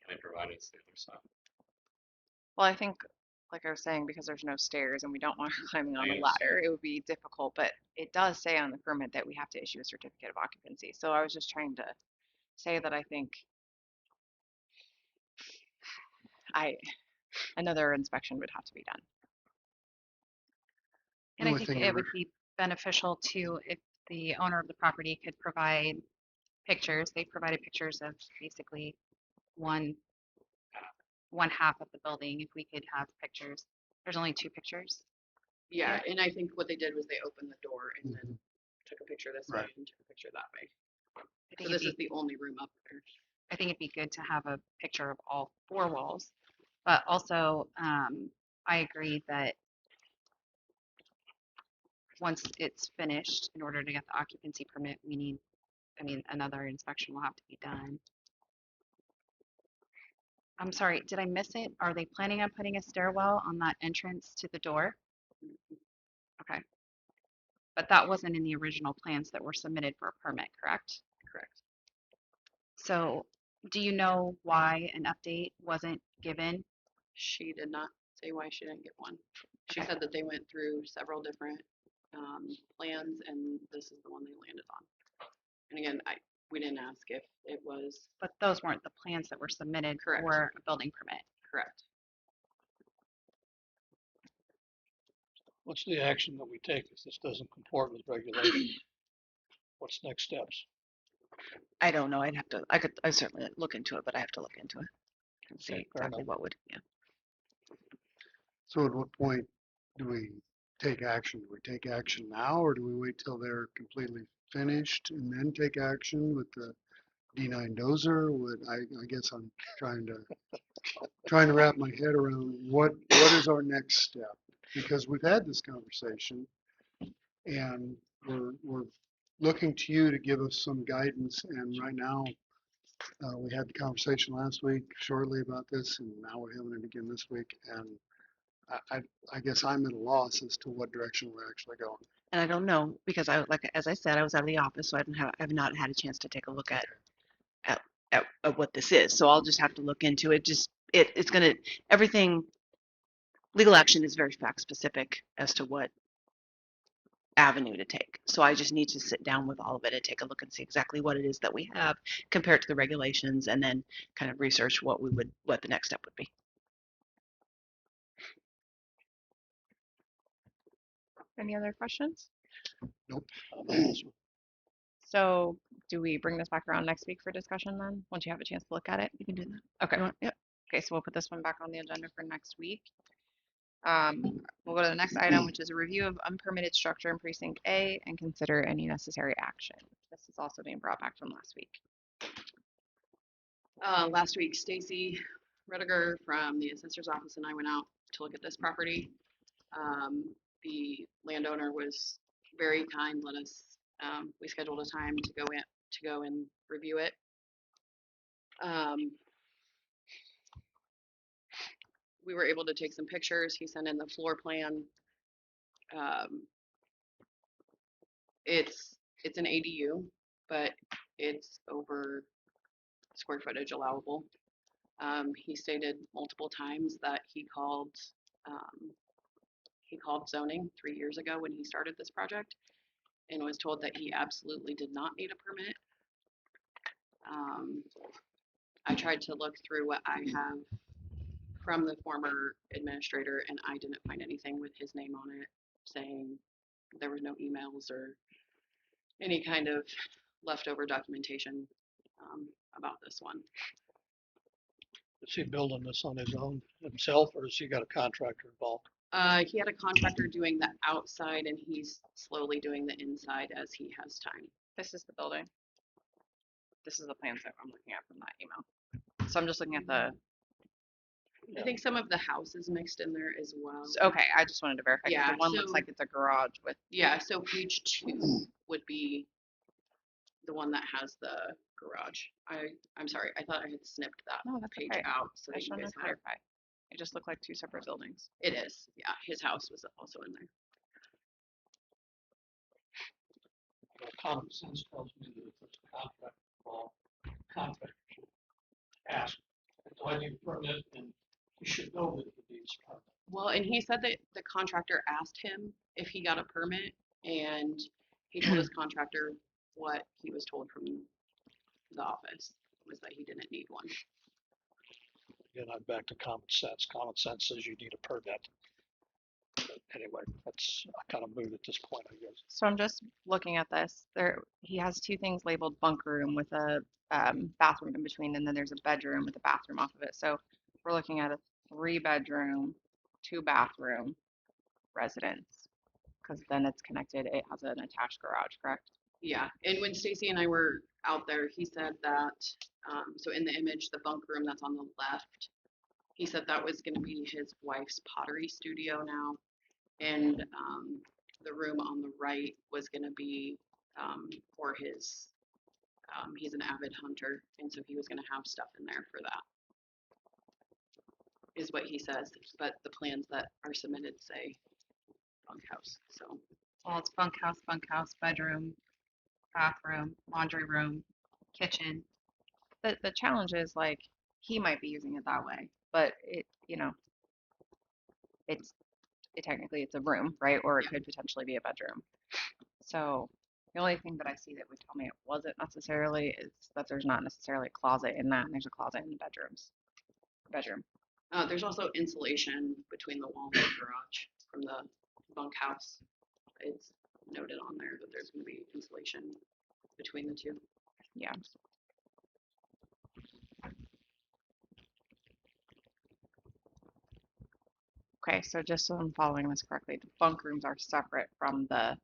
Speaker 5: They provided us the other side.
Speaker 6: Well, I think, like I was saying, because there's no stairs and we don't want her climbing on the
Speaker 5: Yes.
Speaker 6: ladder, it would be difficult, but it does say on the permit that we have to issue a certificate of occupancy. So I was just trying to say that I think another inspection would have to be done.
Speaker 7: The
Speaker 4: And I
Speaker 7: only
Speaker 4: think
Speaker 7: thing
Speaker 4: it would be beneficial too if the owner of the property could provide pictures. They provided pictures of basically one half of the building. If we could have pictures, there's only 2 pictures.
Speaker 2: Yeah, and I think what they did was they opened the door and then
Speaker 7: Mhm.
Speaker 2: took a picture this way
Speaker 7: Right.
Speaker 2: and took a picture that way.
Speaker 4: I
Speaker 2: So
Speaker 4: think
Speaker 2: this
Speaker 4: it'd
Speaker 2: is
Speaker 4: be,
Speaker 2: the only room up there.
Speaker 4: I think it'd be good to have a picture of all 4 walls. But also, I agree that once it's finished, in order to get the occupancy permit, another inspection will have to be done. I'm sorry, did I miss it? Are they planning on putting a stairwell on that entrance to the door? Okay. But that wasn't in the original plans that were submitted for a permit, correct?
Speaker 2: Correct.
Speaker 4: So, do you know why an update wasn't given?
Speaker 2: She did not say why she didn't get one. She
Speaker 4: Okay.
Speaker 2: said that they went through several different plans and this is the one they landed on. And again, we didn't ask if it was
Speaker 4: But those weren't the plans that were submitted
Speaker 2: Correct.
Speaker 4: for a building permit.
Speaker 2: correct.
Speaker 3: What's the action that we take if this doesn't comport with regulations? What's next steps?
Speaker 9: I don't know. I certainly look into it, but I have to look into it and see
Speaker 3: Okay, fair
Speaker 9: exactly
Speaker 3: enough.
Speaker 9: what would, yeah.
Speaker 7: So at what point do we take action? Do we take action now, or do we wait till they're completely finished and then take action with the D9 dozer? I guess I'm trying to wrap my head around what is our next step? Because we've had this conversation and we're looking to you to give us some guidance. And right now, we had the conversation last week shortly about this, and now we're having it again this week. And I guess I'm at a loss as to what direction we're actually going.
Speaker 9: And I don't know because as I said, I was out of the office, so I've not had a chance to take a look at what this is. So I'll just have to look into it. It's gonna, everything, legal action is very fact specific as to what avenue to take. So I just need to sit down with all of it and take a look and see exactly what it is that we have compared to the regulations, and then kind of research what the next step would be.
Speaker 6: Any other questions?
Speaker 3: Um,
Speaker 6: So do we bring this back around next week for discussion then, once you have a chance to look at it?
Speaker 9: You can do that.
Speaker 6: Okay.
Speaker 9: You want- Yep.
Speaker 6: Okay, so we'll put this one back on the agenda for next week. We'll go to the next item, which is a review of unpermitted structure in precinct A and consider any necessary action. This is also being brought back from last week.
Speaker 2: Last week, Stacy Rudiger from the assessor's office and I went out to look at this property. The landowner was very kind, we scheduled a time to go and review it. We were able to take some pictures. He sent in the floor plan. It's an ADU, but it's over square footage allowable. He stated multiple times that he called zoning 3 years ago when he started this project and was told that he absolutely did not need a permit. I tried to look through what I have from the former administrator and I didn't find anything with his name on it saying there were no emails or any kind of leftover documentation about this one.
Speaker 3: Is he building this on his own himself, or has he got a contractor involved?
Speaker 2: He had a contractor doing the outside and he's slowly doing the inside as he has time.
Speaker 6: This is the building. This is the plans that I'm looking at from that email. So I'm just looking at the,
Speaker 2: I think some of the house is mixed in there as well.
Speaker 6: okay, I just wanted to verify. 'Cause
Speaker 2: Yeah,
Speaker 6: the one looks
Speaker 2: so-
Speaker 6: like it's a garage with,
Speaker 2: Yeah, so page 2 would be the one that has the garage. I'm sorry, I thought I had snipped that
Speaker 6: no, that's
Speaker 2: page
Speaker 6: okay.
Speaker 2: out so
Speaker 6: I
Speaker 2: that
Speaker 6: just
Speaker 2: you
Speaker 6: wanted
Speaker 2: guys
Speaker 6: to
Speaker 2: had.
Speaker 6: clarify. It just looked like two separate buildings.
Speaker 2: It is, yeah, his house was also in there.
Speaker 3: Well, common sense tells me that if there's a contract involved, contractor should ask, do I need a permit? And he should know that he needs a permit.
Speaker 2: Well, and he said that the contractor asked him if he got a permit, and he told his contractor what he was told from the office, was that he didn't need one.
Speaker 3: Again, I'm back to common sense. Common sense says you need a permit. But anyway, that's kind of moot at this point, I guess.
Speaker 6: So I'm just looking at this. There, he has two things labeled bunk room with a bathroom in between, and then there's a bedroom with a bathroom off of it. So we're looking at a 3-bedroom, 2-bathroom residence, because then it's connected. It has an attached garage, correct?
Speaker 2: Yeah, and when Stacy and I were out there, he said that, so in the image, the bunk room that's on the left, he said that was gonna be his wife's pottery studio now. And, the room on the right was gonna be, for his, he's an avid hunter, and so he was gonna have stuff in there for that. Is what he says, but the plans that are submitted say bunkhouse, so.
Speaker 4: Well, it's bunkhouse, bedroom, bathroom, laundry room, kitchen.
Speaker 6: The challenge is like he might be using it that way, but it, you know, it's technically it's a room, right? Or it
Speaker 2: Yeah.
Speaker 6: could potentially be a bedroom. So the only thing that I see that would tell me it wasn't necessarily is that there's not necessarily a closet in that, and there's a closet in the bedroom.
Speaker 2: There's also insulation between the wall and the garage from the bunkhouse. It's noted on there that there's gonna be insulation between the two.
Speaker 6: Yeah. Okay, so just so I'm following this correctly, the bunk rooms are separate from the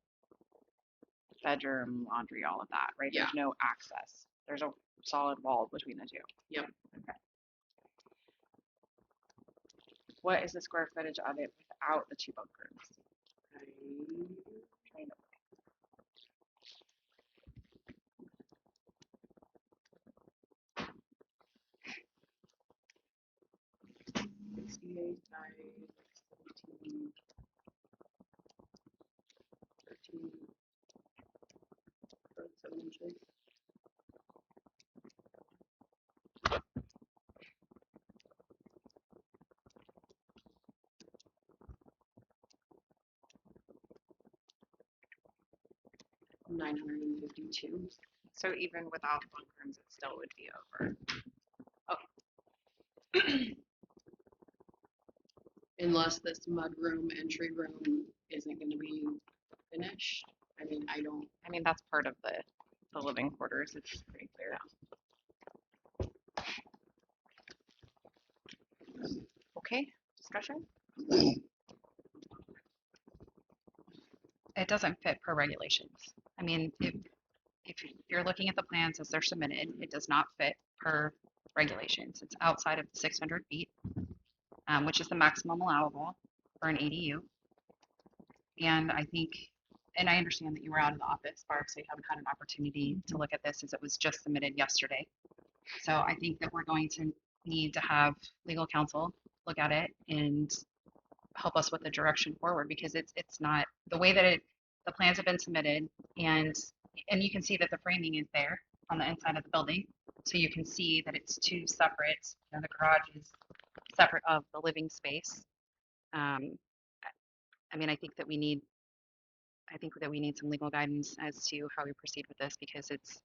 Speaker 6: bedroom, laundry, all of that, right?
Speaker 2: Yeah.
Speaker 6: There's no access. There's a solid wall between the two.
Speaker 2: Yep.
Speaker 6: Okay. What is the square footage of it without the 2 bunk rooms? Trying to-
Speaker 2: 68 by 17, 13, 7 inches. $952.
Speaker 6: So even without the bunk rooms, it still would be over.
Speaker 2: Unless this mudroom entry room isn't gonna be finished. I mean, I don't,
Speaker 6: I mean, that's part of the living quarters. It's pretty clear. Okay, discussion?
Speaker 4: It doesn't fit per regulations. I mean, if you're looking at the plans as they're submitted, it does not fit per regulations. It's outside of the 600 feet, which is the maximum allowable for an ADU. And I think, and I understand that you were out of the office, Barb, so you haven't had an opportunity to look at this as it was just submitted yesterday. So I think that we're going to need to have legal counsel look at it and help us with the direction forward, because it's not the way that the plans have been submitted, and you can see that the framing is there on the inside of the building, so you can see that it's two separate, and the garage is separate of the living space. I mean, I think that we need some legal guidance as to how we proceed with this, because it's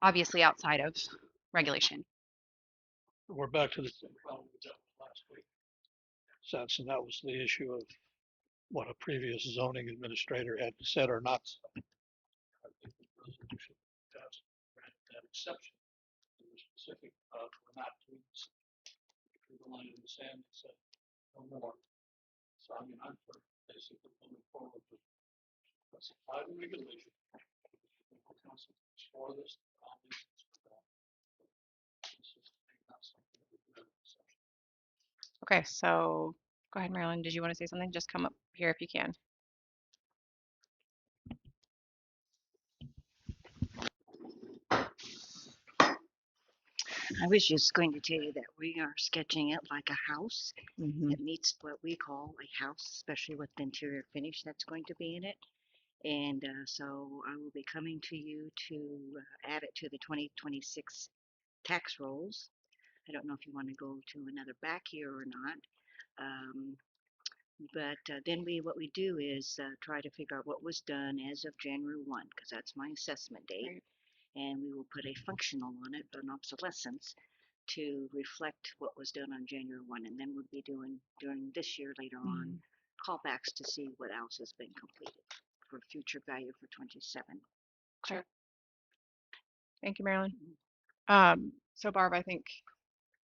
Speaker 4: obviously outside of regulation.
Speaker 3: We're back to the same problem we dealt with last week. Since, and that was the issue of what a previous zoning administrator had said or not said. I think the resolution does grant that exception to the specific, we're not doing this. Through the line in the sand, they said, no more. So I mean, I'm for basically moving forward with what's applied to regulation. Legal counsel explore this. This is not something that we can have an exception.
Speaker 6: Okay, so go ahead, Marilyn. Did you want to say something? Just come up here if you can.
Speaker 10: I was just going to tell you that we are sketching it like a house.
Speaker 6: Mm-hmm.
Speaker 10: It meets what we call a house, especially with the interior finish that's going to be in it. And so I will be coming to you to add it to the 2026 tax rolls. I don't know if you want to go to another back year or not. But then what we do is try to figure out what was done as of January 1, because that's my assessment date.
Speaker 6: Right.
Speaker 10: And we will put a functional on it, an obsolescence, to reflect what was done on January 1. And then we'll be doing during this year later on callbacks to see what else has been completed for future value for 27.
Speaker 6: Okay. Thank you, Marilyn. So Barb, I think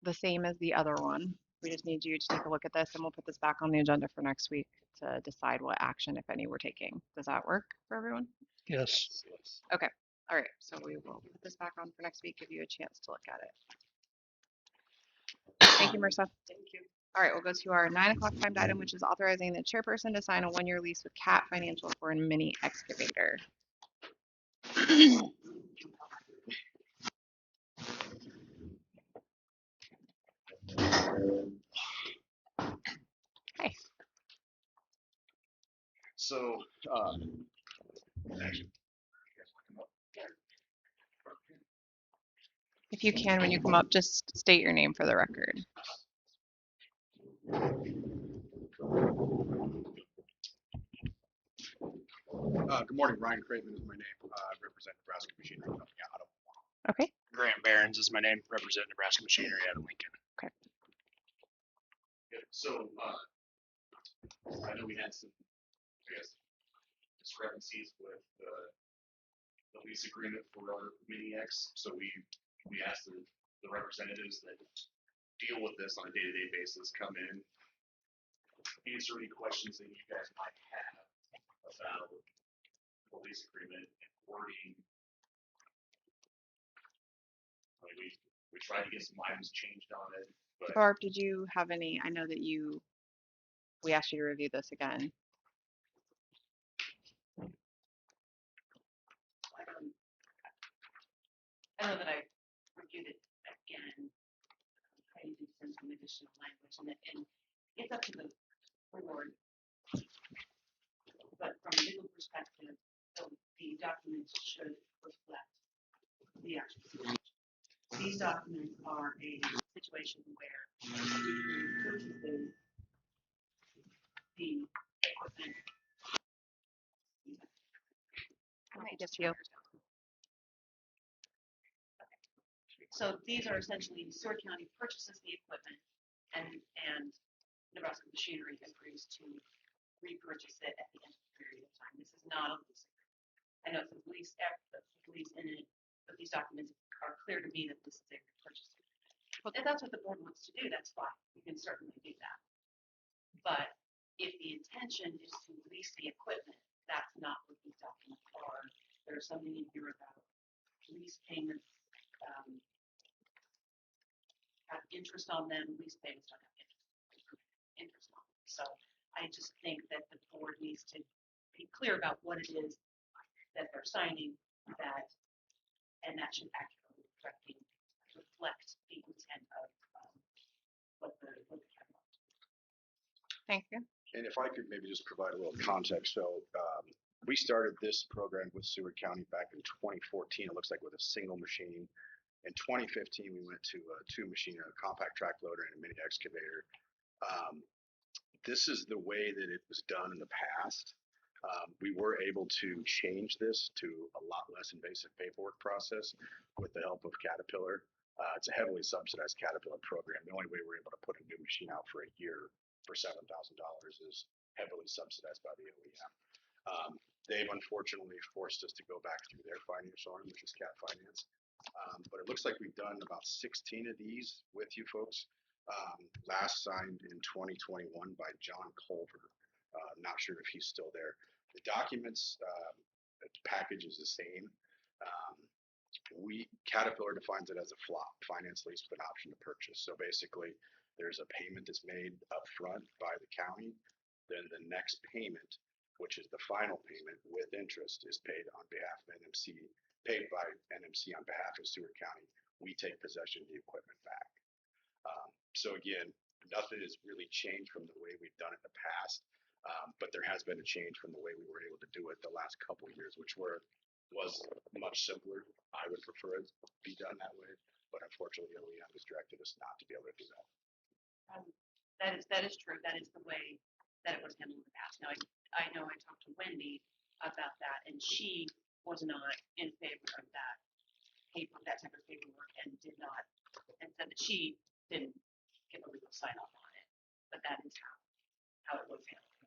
Speaker 6: the same as the other one. We just need you to take a look at this and we'll put this back on the agenda for next week to decide what action, if any, we're taking. Does that work for everyone?
Speaker 3: Yes.
Speaker 6: Okay. All right. So we will put this back on for next week, give you a chance to look at it. Thank you, Marissa.
Speaker 1: Thank you.
Speaker 6: All right, we'll go to our 9 o'clock timed item, which is authorizing the chairperson to sign a 1-year lease with CAT Financial for a mini excavator. Hey.
Speaker 8: So, actually,
Speaker 6: If you can, when you come up, just state your name for the record.
Speaker 11: Good morning, Ryan Craven is my name. I represent Nebraska Machinery Company out of
Speaker 6: Okay.
Speaker 11: Grant Barons is my name. Represent Nebraska Machinery out of Lincoln.
Speaker 6: Okay.
Speaker 8: yeah, so, I know we had some, I guess, discrepancies with the lease agreement for our mini X. So we asked the representatives that deal with this on a day-to-day basis come in, answer any questions that you guys might have about the lease agreement and wording. I mean, we tried to get some items changed on it, but
Speaker 6: Barb, did you have any? I know that we asked you to review this again.
Speaker 1: I know that I reviewed it again. I need to send some additional language and it's up to the board. But from a legal perspective, the documents should reflect the actual situation. These documents are a situation where we can purchase the equipment.
Speaker 6: Yes, you.
Speaker 1: So these are essentially Seward County purchases the equipment and Nebraska Machinery agrees to repurchase it at the end of the period of time. This is not a lease agreement. I know it's a lease, lease in it, but these documents are clear to me that this is a repurchase agreement. If that's what the board wants to do, that's fine. You can certainly do that. But if the intention is to lease the equipment, that's not what these documents are. There's something in here about lease payments, have interest on them, lease payments don't have interest on them. So I just think that the board needs to be clear about what it is that they're signing, and that should accurately reflect the intent of what the
Speaker 6: Thank you.
Speaker 11: And if I could maybe just provide a little context. So we started this program with Seward County back in 2014. It looks like with a single machine. In 2015, we went to two machine, a compact track loader and a mini excavator. This is the way that it was done in the past. We were able to change this to a lot less invasive paperwork process with the help of Caterpillar. It's a heavily subsidized Caterpillar program. The only way we're able to put a new machine out for a year for $7,000 is heavily subsidized by the OEM. They've unfortunately forced us to go back through their finance arm, which is Cat Finance. But it looks like we've done about 16 of these with you folks. Last signed in 2021 by John Culver. Not sure if he's still there. The documents package is the same. Um, Caterpillar defines it as a FLOP, finance lease with an option to purchase. So basically, there's a payment that's made up front by the county. Then the next payment, which is the final payment with interest, is paid on behalf of NMC, paid by NMC on behalf of Seward County. We take possession of the equipment back. So again, nothing has really changed from the way we've done it in the past, but there has been a change from the way we were able to do it the last couple of years, which was much simpler. I would prefer it to be done that way, but unfortunately, OEM has directed us not to be able to do that.
Speaker 1: That is true. That is the way that it was handled in the past. Now, I know I talked to Wendy about that, and she was not in favor of that type of paperwork, and said that she didn't give a legal sign off on it. But that is how it was handled.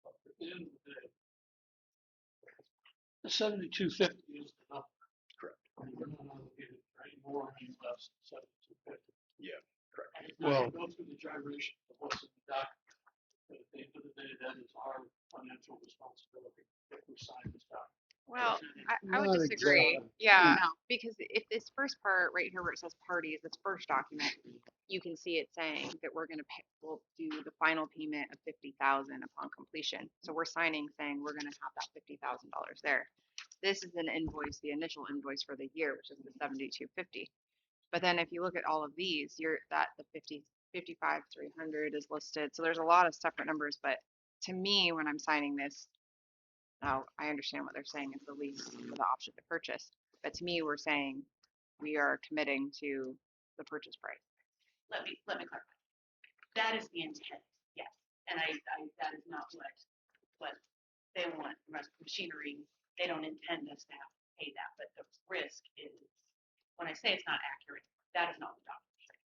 Speaker 3: But at the end of the day, the 7250 is the number.
Speaker 11: Correct.
Speaker 3: And we're not obligated for any more or any less than 7250.
Speaker 11: Yeah, correct.
Speaker 3: And it's not gonna go through the gyration of what's in the document. But at the end of the day, that is our financial responsibility if we sign this document.
Speaker 6: Well, I would
Speaker 7: Not
Speaker 6: disagree.
Speaker 7: exactly.
Speaker 6: Yeah, because if this first part right here where it says parties, this first document, you can see it saying that we'll do the final payment of 50,000 upon completion. So we're signing saying we're gonna have that $50,000 there. This is an invoice, the initial invoice for the year, which is the 7250. But then if you look at all of these, the 55,300 is listed. So there's a lot of separate numbers, but to me, when I'm signing this, now I understand what they're saying is the lease with the option to purchase. But to me, we're saying we are committing to the purchase price.
Speaker 1: Let me clarify. That is the intent, yes. And that is not what they want from us machinery. They don't intend us to have to pay that, but the risk is, when I say it's not accurate, that is not what doctors say.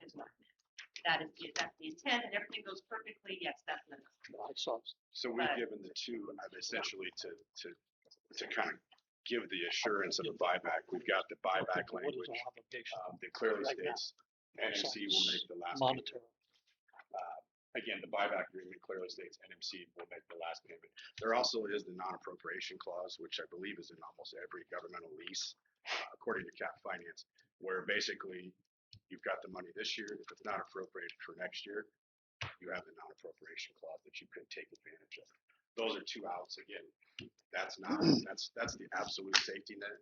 Speaker 1: It's what I meant. That's the intent, and everything goes perfectly. Yes, that's the.
Speaker 3: I saw.
Speaker 11: So we've given the two, essentially to kind of give the assurance of a buyback. We've got the buyback
Speaker 3: What is
Speaker 11: language
Speaker 3: our obligation?
Speaker 11: that clearly
Speaker 3: Right now?
Speaker 11: states NMC will make the last payment.
Speaker 3: Monetary.
Speaker 11: Again, the buyback agreement clearly states NMC will make the last payment. There also is the non-appropriation clause, which I believe is in almost every governmental lease, according to Cap Finance, where basically you've got the money this year. If it's not appropriated for next year, you have the non-appropriation clause that you could take advantage of. Those are two outs. Again, that's the absolute safety net.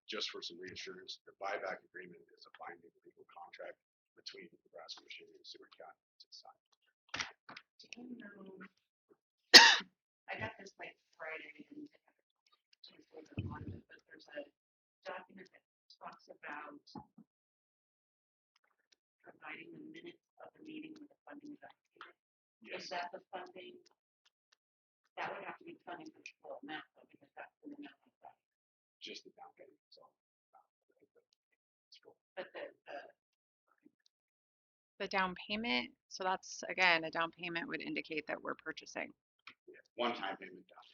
Speaker 11: Just for some reassurance, the buyback agreement is a binding legal contract between Nebraska Machinery and Seward County. It's signed.
Speaker 1: I got this like Friday and but there's a document that talks about providing the minutes of the meeting with the funding document.
Speaker 11: Yes.
Speaker 1: Is that the funding? That would have to be funding for the full amount though, because that's the amount of that.
Speaker 11: Just the down payment. So,
Speaker 1: But
Speaker 6: The down payment, so that's again, a down payment would indicate that we're purchasing.
Speaker 11: one-time payment down.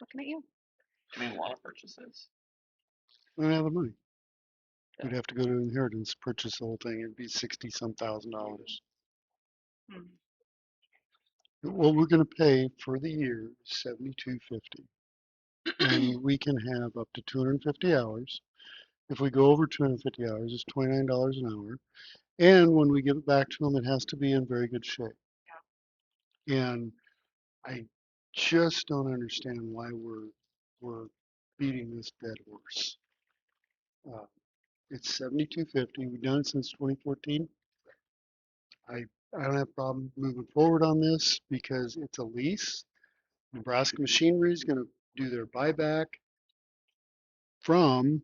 Speaker 6: Looking at you.
Speaker 12: Do we want to purchase this?
Speaker 7: We don't have the money. We'd have to go to inheritance, purchase the whole thing. It'd be $60-some thousand.
Speaker 6: Hmm.
Speaker 7: What we're gonna pay for the year is $72.50. And we can have up to 250 hours. If we go over 250 hours, it's $29 an hour. And when we give it back to them, it has to be in very good shape. And I just don't understand why we're beating this dead horse. It's $72.50. We've done it since 2014. I don't have a problem moving forward on this because it's a lease. Nebraska Machinery is going to do their buyback from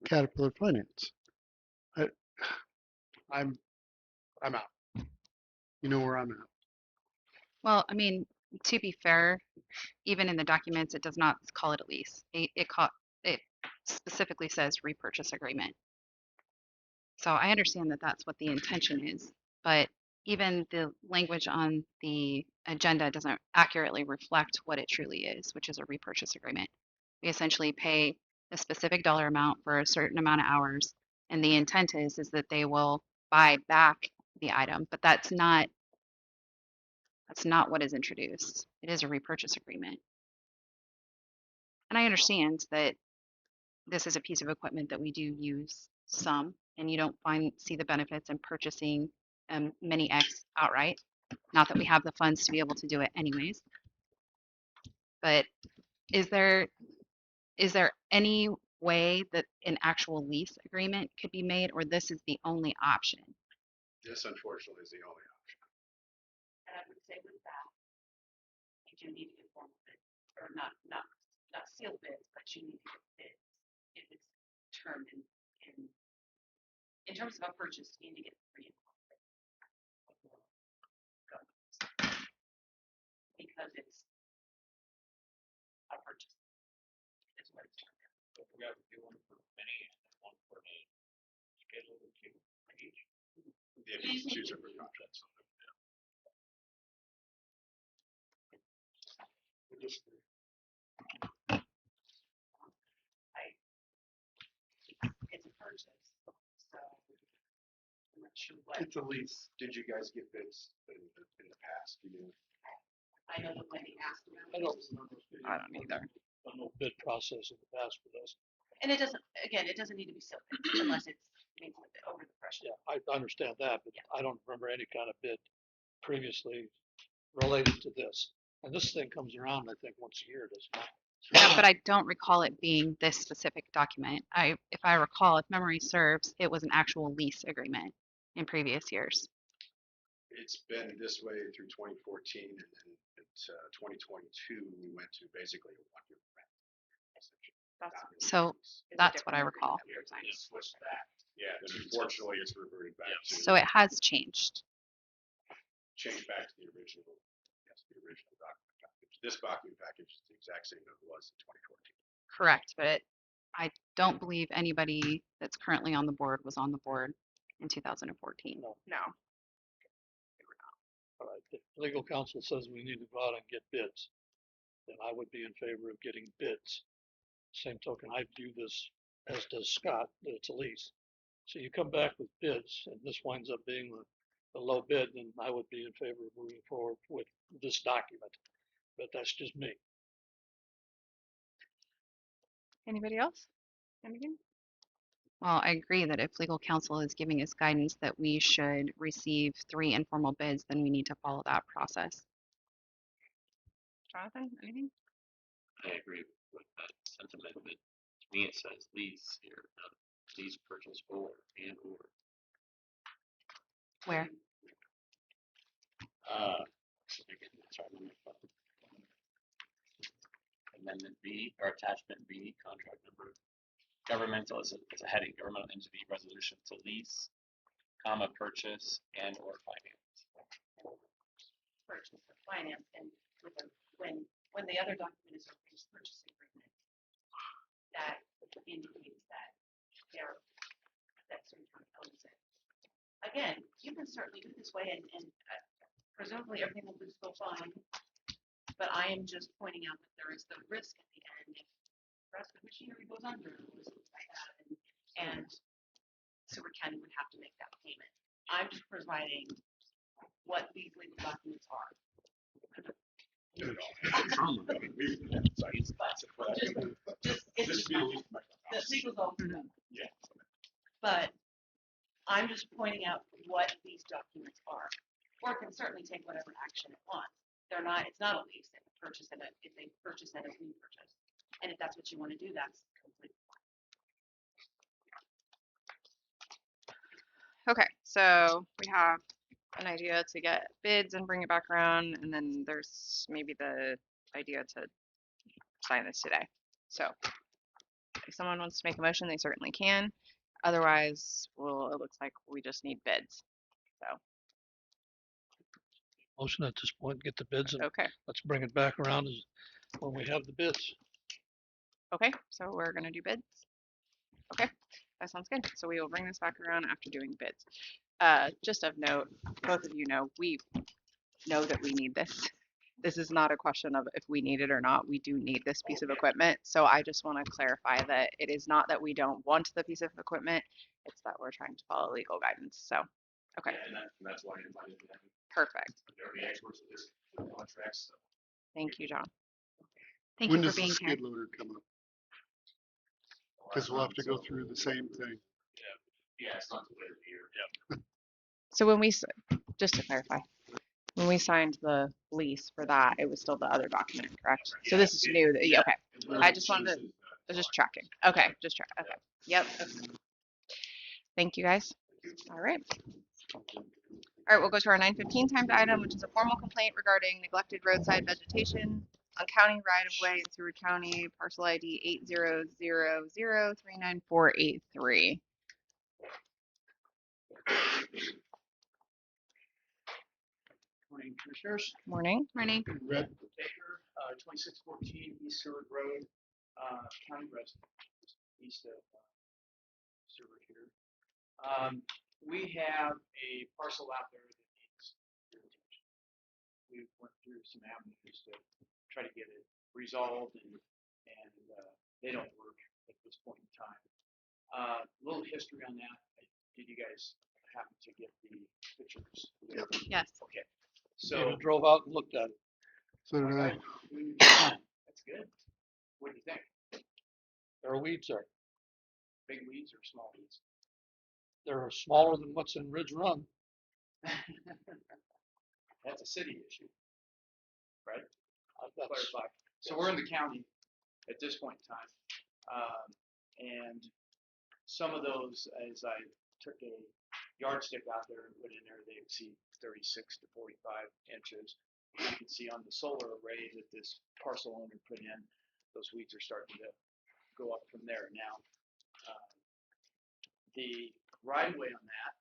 Speaker 7: Caterpillar Finance. I'm out. You know where I'm at.
Speaker 4: Well, I mean, to be fair, even in the documents, it does not call it a lease. It specifically says repurchase agreement. So I understand that that's what the intention is, but even the language on the agenda doesn't accurately reflect what it truly is, which is a repurchase agreement. We essentially pay a specific dollar amount for a certain amount of hours, and the intent is that they will buy back the item, but that's not what is introduced. It is a repurchase agreement. And I understand that this is a piece of equipment that we do use some, and you don't see the benefits in purchasing Mini X outright. Not that we have the funds to be able to do it anyways. But is there any way that an actual lease agreement could be made, or this is the only option?
Speaker 11: This unfortunately is the only option.
Speaker 1: And I would say with that, you do need to get formal bids, or not sealed bids, but you need to get bids. If it's termed in terms of a purchase, you need to get three because it's a purchase. Is what it's termed.
Speaker 3: But we have to do one for many and one for a schedule of two for each.
Speaker 11: Yeah, it's two separate contracts.
Speaker 1: It's a purchase, so I'm not sure what.
Speaker 11: It's a lease. Did you guys get bids in the past? You knew?
Speaker 1: I know that Wendy asked
Speaker 3: I
Speaker 1: about
Speaker 3: don't
Speaker 1: it,
Speaker 3: remember.
Speaker 6: I don't either.
Speaker 3: I know bid process in the past for this.
Speaker 1: and it doesn't. Again, it doesn't need to be sealed bids unless it's means over the threshold.
Speaker 3: Yeah, I understand that, but
Speaker 1: Yeah.
Speaker 3: I don't remember any kind of bid previously related to this. And this thing comes around, I think, once a year, doesn't it?
Speaker 4: Yeah, but I don't recall it being this specific document. If I recall, if memory serves, it was an actual lease agreement in previous years.
Speaker 11: It's been this way through 2014, and then at 2022, we went to basically a one-year rent. essentially.
Speaker 1: That's
Speaker 11: Not really
Speaker 4: So
Speaker 11: a lease.
Speaker 1: it's a
Speaker 4: that's what I
Speaker 1: different
Speaker 4: recall.
Speaker 1: agreement that we're signing.
Speaker 11: Switched back. Yeah, then unfortunately, it's reverted back to.
Speaker 4: So it has changed.
Speaker 11: Changed back to the original, yes, the original document package. This document package is the exact same that it was in 2014.
Speaker 4: Correct, but I don't believe anybody that's currently on the board was on the board in 2014.
Speaker 3: No.
Speaker 6: No.
Speaker 3: All right, if legal counsel says we need to go out and get bids, then I would be in favor of getting bids. Same token, I view this, as does Scott, that it's a lease. So you come back with bids, and this winds up being the low bid, then I would be in favor of moving forward with this document. But that's just me.
Speaker 6: Anybody else? Anything?
Speaker 4: Well, I agree that if legal counsel is giving us guidance that we should receive 3 informal bids, then we need to follow that process.
Speaker 6: Jonathan, anything?
Speaker 12: I agree with that sentiment, but to me it says lease here, not lease purchase or and or.
Speaker 4: Where?
Speaker 12: Sorry, let me find it. Amendment B or attachment B, contract number. Governmental is a heading, governmental entity resolution to lease, comma, purchase and or finance.
Speaker 1: Purchase or finance, and with when the other document is a lease purchase agreement, that indicates that that certain county owns it. Again, you can certainly do it this way, and presumably everything will just go fine. But I am just pointing out that there is the risk at the end if the rest of the machinery goes under or something like that, and Seward County would have to make that payment. I'm just providing what these legal documents are. It's the legal's all
Speaker 11: Yeah.
Speaker 1: but I'm just pointing out what these documents are. Or can certainly take whatever action it wants. They're not, it's not a lease, it's a purchase and if they purchase it as new purchase. And if that's what you want to do, that's completely fine.
Speaker 6: Okay, so we have an idea to get bids and bring it back around, and then there's maybe the idea to sign this today. So if someone wants to make a motion, they certainly can. Otherwise, well, it looks like we just need bids. So,
Speaker 3: Motion at this point, get the bids and
Speaker 6: okay.
Speaker 3: let's bring it back around when we have the bids.
Speaker 6: Okay, so we're gonna do bids. Okay, that sounds good. So we will bring this back around after doing bids. Just of note, both of you know, we know that we need this. This is not a question of if we need it or not. We do need this piece of equipment. So I just want to clarify that it is not that we don't want the piece of equipment. It's that we're trying to follow legal guidance. So, okay,
Speaker 8: Yeah, and that's why I invited them.
Speaker 6: perfect.
Speaker 8: They're the experts of this contracts. So.
Speaker 6: Thank you, John.
Speaker 4: Thank
Speaker 7: When
Speaker 4: you
Speaker 7: does
Speaker 4: for
Speaker 7: the
Speaker 4: being here.
Speaker 7: skid loader come up? Because we'll have to go through the same thing.
Speaker 8: Yeah, it's not the way of the year. Yep.
Speaker 6: So just to clarify, when we signed the lease for that, it was still the other document, correct? So this is new. Yeah, okay. I just wanted to, I was just tracking. Okay, just track. Okay. Yep. Okay. Thank you guys. All right. All right, we'll go to our 9:15 timed item, which is a formal complaint regarding neglected roadside vegetation on county right-of-way in Seward County, parcel ID 8000399483.
Speaker 3: Morning, Commissioners.
Speaker 6: Morning.
Speaker 4: Morning.
Speaker 7: Red,
Speaker 3: Taker, 2614 East Seward Road, county resident, just east of Seward here. We have a parcel out there that needs your attention. We went through some avenues to try to get it resolved, and they don't work at this point in time. A little history on that. Did you guys happen to get the pictures?
Speaker 4: Yes.
Speaker 3: Okay. So
Speaker 13: drove out and looked at it.
Speaker 7: so did I.
Speaker 3: that's good. What do you think?
Speaker 13: There are weeds there.
Speaker 3: Big weeds or small weeds?
Speaker 13: They're smaller than what's in Ridge Run.
Speaker 3: That's a city issue, right?
Speaker 13: That's,
Speaker 3: Clarify. So we're in the county at this point in time. And some of those, as I took a yardstick out there and put in there, they exceed 36 to 45 inches. You can see on the solar array that this parcel owner put in, those weeds are starting to go up from there now. The right of way on that,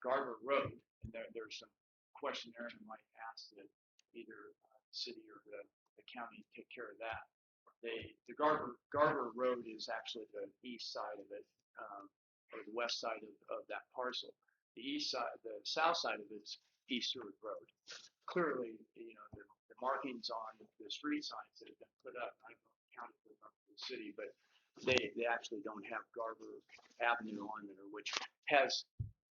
Speaker 3: Garber Road, and there's some question there, and I might ask that either the city or the county take care of that. The Garber Road is actually the east side of it, or the west side of that parcel. The south side of it's East Seward Road. Clearly, you know, the markings on the street signs that have been put up, I don't know if the county put them up for the city, but they actually don't have Garber Avenue on there, which has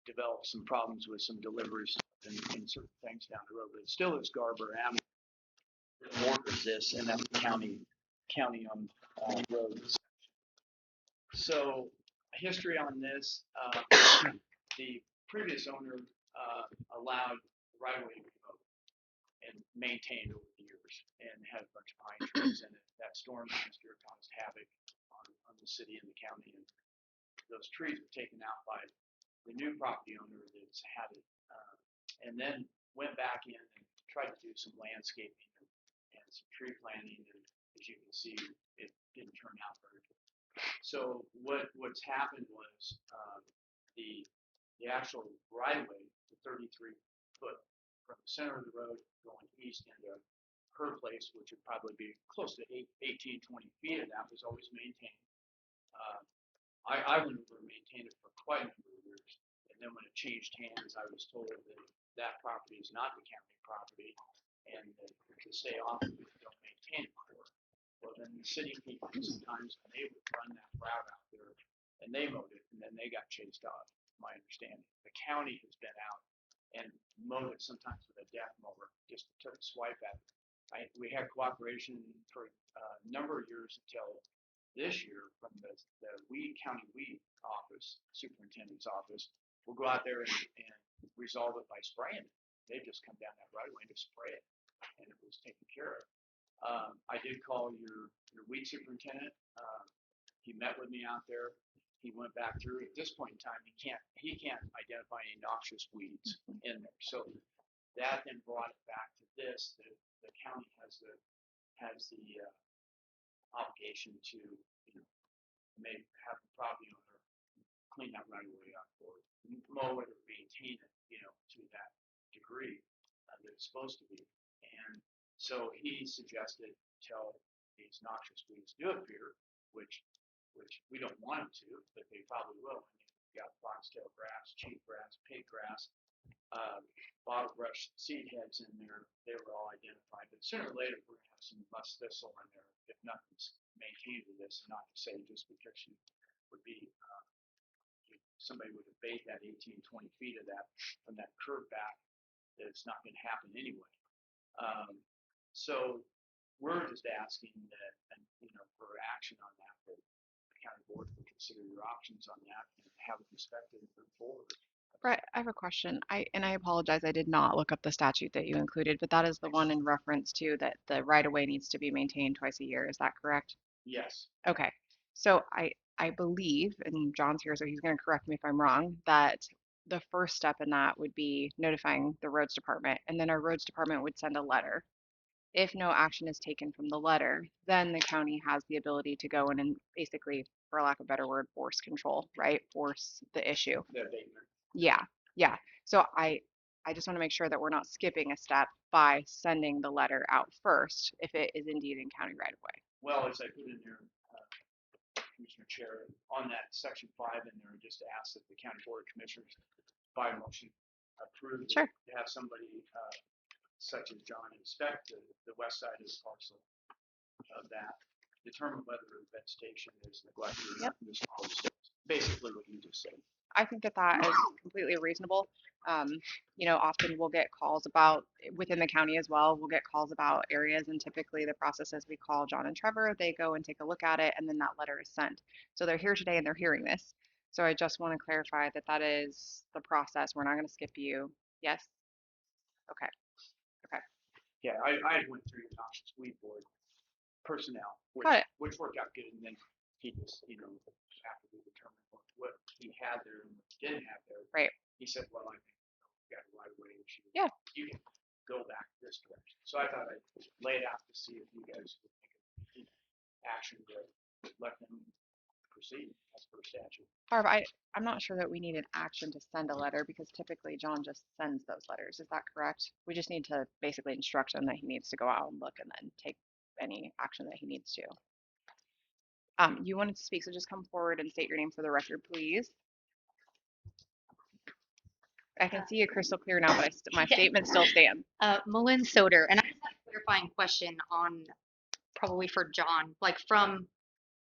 Speaker 3: developed some problems with some deliveries and certain things down the road, but it still is Garber Avenue. It borders this, and that's county on roads. So history on this, the previous owner allowed right-of-way to be mowed and maintained over the years and had a bunch of pine trees in it. That storm last year caused havoc on the city and the county, and those trees were taken out by the new property owner that's had it, and then went back in and tried to do some landscaping and some tree planting, and as you can see, it didn't turn out very good. So what's happened was the actual right-of-way, the 33 foot from the center of the road going east into her place, which would probably be close to 18, 20 feet of that, was always maintained. I went over and maintained it for quite a number of years, and then when it changed hands, I was told that property is not the county property, and that to stay off of it, don't maintain it for. Well, then the city came in sometimes, and they would run that route out there, and they mowed it, and then they got chased off, my understanding. The county has been out and mowed it sometimes with a death mower, just took a swipe at it. We had cooperation for a number of years until this year from the county weed office, superintendent's office. We'll go out there and resolve it by spraying it. They just come down that right away and just spray it, and it was taken care of. I did call your weed superintendent. He met with me out there. He went back through. At this point in time, he can't identify any noxious weeds in there. So that then brought it back to this. The county has the obligation to have the property owner clean that right away up, or mow it or maintain it, to that degree that it's supposed to be. And so he suggested till these noxious weeds do appear, which we don't want them to, but they probably will.
Speaker 14: you got foxtail grass, cheatgrass, pig grass, bottle brush, seed heads in there. They were all identified, but sooner or later we're gonna have some musk thistle in there if nothing's maintained with this. Not to say just because you would be, somebody would abate that 18, 20 feet of that from that curve back, that it's not gonna happen anyway. So we're just asking that, and for action on that, that the county board would consider your options on that and have it inspected and move forward.
Speaker 6: Brett, I have a question. I apologize, I did not look up the statute that you included, but that is the one in reference to that the right of way needs to be maintained twice a year. Is that correct?
Speaker 14: Yes.
Speaker 6: Okay. So I believe, and John's here, so he's going to correct me if I'm wrong, that the first step in that would be notifying the roads department, and then our roads department would send a letter. If no action is taken from the letter, then the county has the ability to go in and basically, for lack of a better word, force control, right? Force the issue.
Speaker 14: The abatement.
Speaker 6: Yeah, yeah. So I just want to make sure that we're not skipping a step by sending the letter out first if it is indeed in county right of way.
Speaker 14: Well, as I put in there, Commissioner Chair, on that section 5 in there, just to ask that the county board of commissioners by motion approve
Speaker 6: Sure.
Speaker 14: to have somebody such as John inspect the west side of the parcel of that, determine whether vegetation is neglected or not. Basically what you just said.
Speaker 6: I think that that is completely reasonable. Often we'll get calls about within the county as well. We'll get calls about areas, and typically the process is we call John and Trevor. They go and take a look at it, and then that letter is sent. So they're here today and they're hearing this. So I just want to clarify that that is the process. We're not going to skip you. Yes. Okay. Okay.
Speaker 14: Yeah, I went through the Noxious Weed Board personnel,
Speaker 6: Got it.
Speaker 14: which worked out good, and then he just, after we determined what he had there and what he didn't have there,
Speaker 6: Right.
Speaker 14: he said, well, I think we got a right way issue.
Speaker 6: Yeah.
Speaker 14: You can go back this direction. So I thought I'd lay it out to see if you guys would take action to let them proceed as per statute.
Speaker 6: Barb, I'm not sure that we need an action to send a letter because typically John just sends those letters. Is that correct? We just need to basically instruct him that he needs to go out and look and then take any action that he needs to. You wanted to speak, so just come forward and state your name for the record, please. I can see you crystal clear now, but my statement still stands.
Speaker 15: Malin Soder, and I just have a clarifying question on probably for John, like from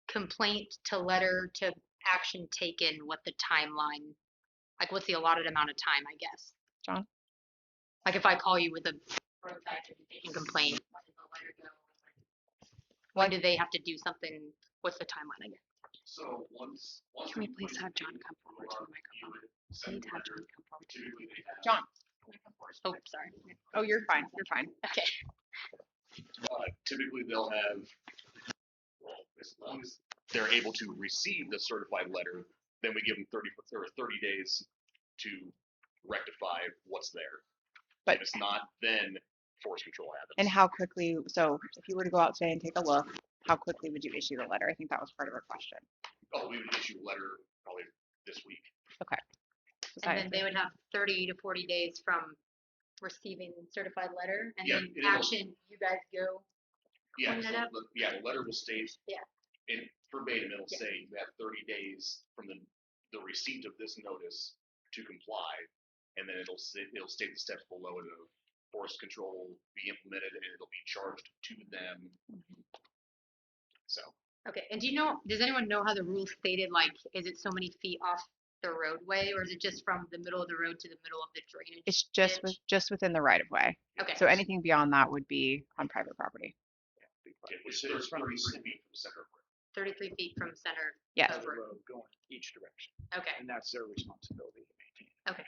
Speaker 15: complaint to letter to action taken, what the timeline, like what's the allotted amount of time, I guess.
Speaker 6: John?
Speaker 15: Like if I call you with a roadside vegetation complaint, when does the letter go? When do they have to do something? What's the timeline, I guess?
Speaker 8: So once.
Speaker 6: Can we please have John come forward to the microphone? We need to have John come forward to the
Speaker 8: Typically they have.
Speaker 6: John.
Speaker 15: Oh, sorry.
Speaker 6: Oh, you're fine. You're fine.
Speaker 15: Okay.
Speaker 8: Typically they'll have, well, as long as they're able to receive the certified letter, then we give them 30 days to rectify what's there.
Speaker 6: But
Speaker 8: if it's not, then force control happens.
Speaker 6: and how quickly, so if you were to go out today and take a look, how quickly would you issue the letter? I think that was part of our question.
Speaker 8: Oh, we would issue a letter probably this week.
Speaker 6: Okay.
Speaker 15: And then they would have 30 to 40 days from receiving certified letter, and
Speaker 8: Yeah,
Speaker 15: then
Speaker 8: it'll-
Speaker 15: action, you guys go.
Speaker 8: Yeah,
Speaker 15: clean
Speaker 8: so
Speaker 15: it up?
Speaker 8: the letter will state.
Speaker 15: Yeah.
Speaker 8: In verbatim, it'll
Speaker 15: Yeah.
Speaker 8: say you have 30 days from the receipt of this notice to comply, and then it'll state the steps below it of force control will be implemented, and it'll be charged to them. So.
Speaker 15: Okay, and does anyone know how the rule stated, like, is it so many feet off the roadway, or is it just from the middle of the road to the middle of the drainage?
Speaker 6: It's just within the right of way.
Speaker 15: Okay.
Speaker 6: So anything beyond that would be on private property.
Speaker 8: Yeah, which is 33 feet from the center of the road.
Speaker 15: 33 feet from center
Speaker 6: Yes.
Speaker 15: of
Speaker 14: The
Speaker 15: road.
Speaker 14: road going each direction,
Speaker 15: Okay,
Speaker 14: and that's their responsibility to maintain.
Speaker 15: okay.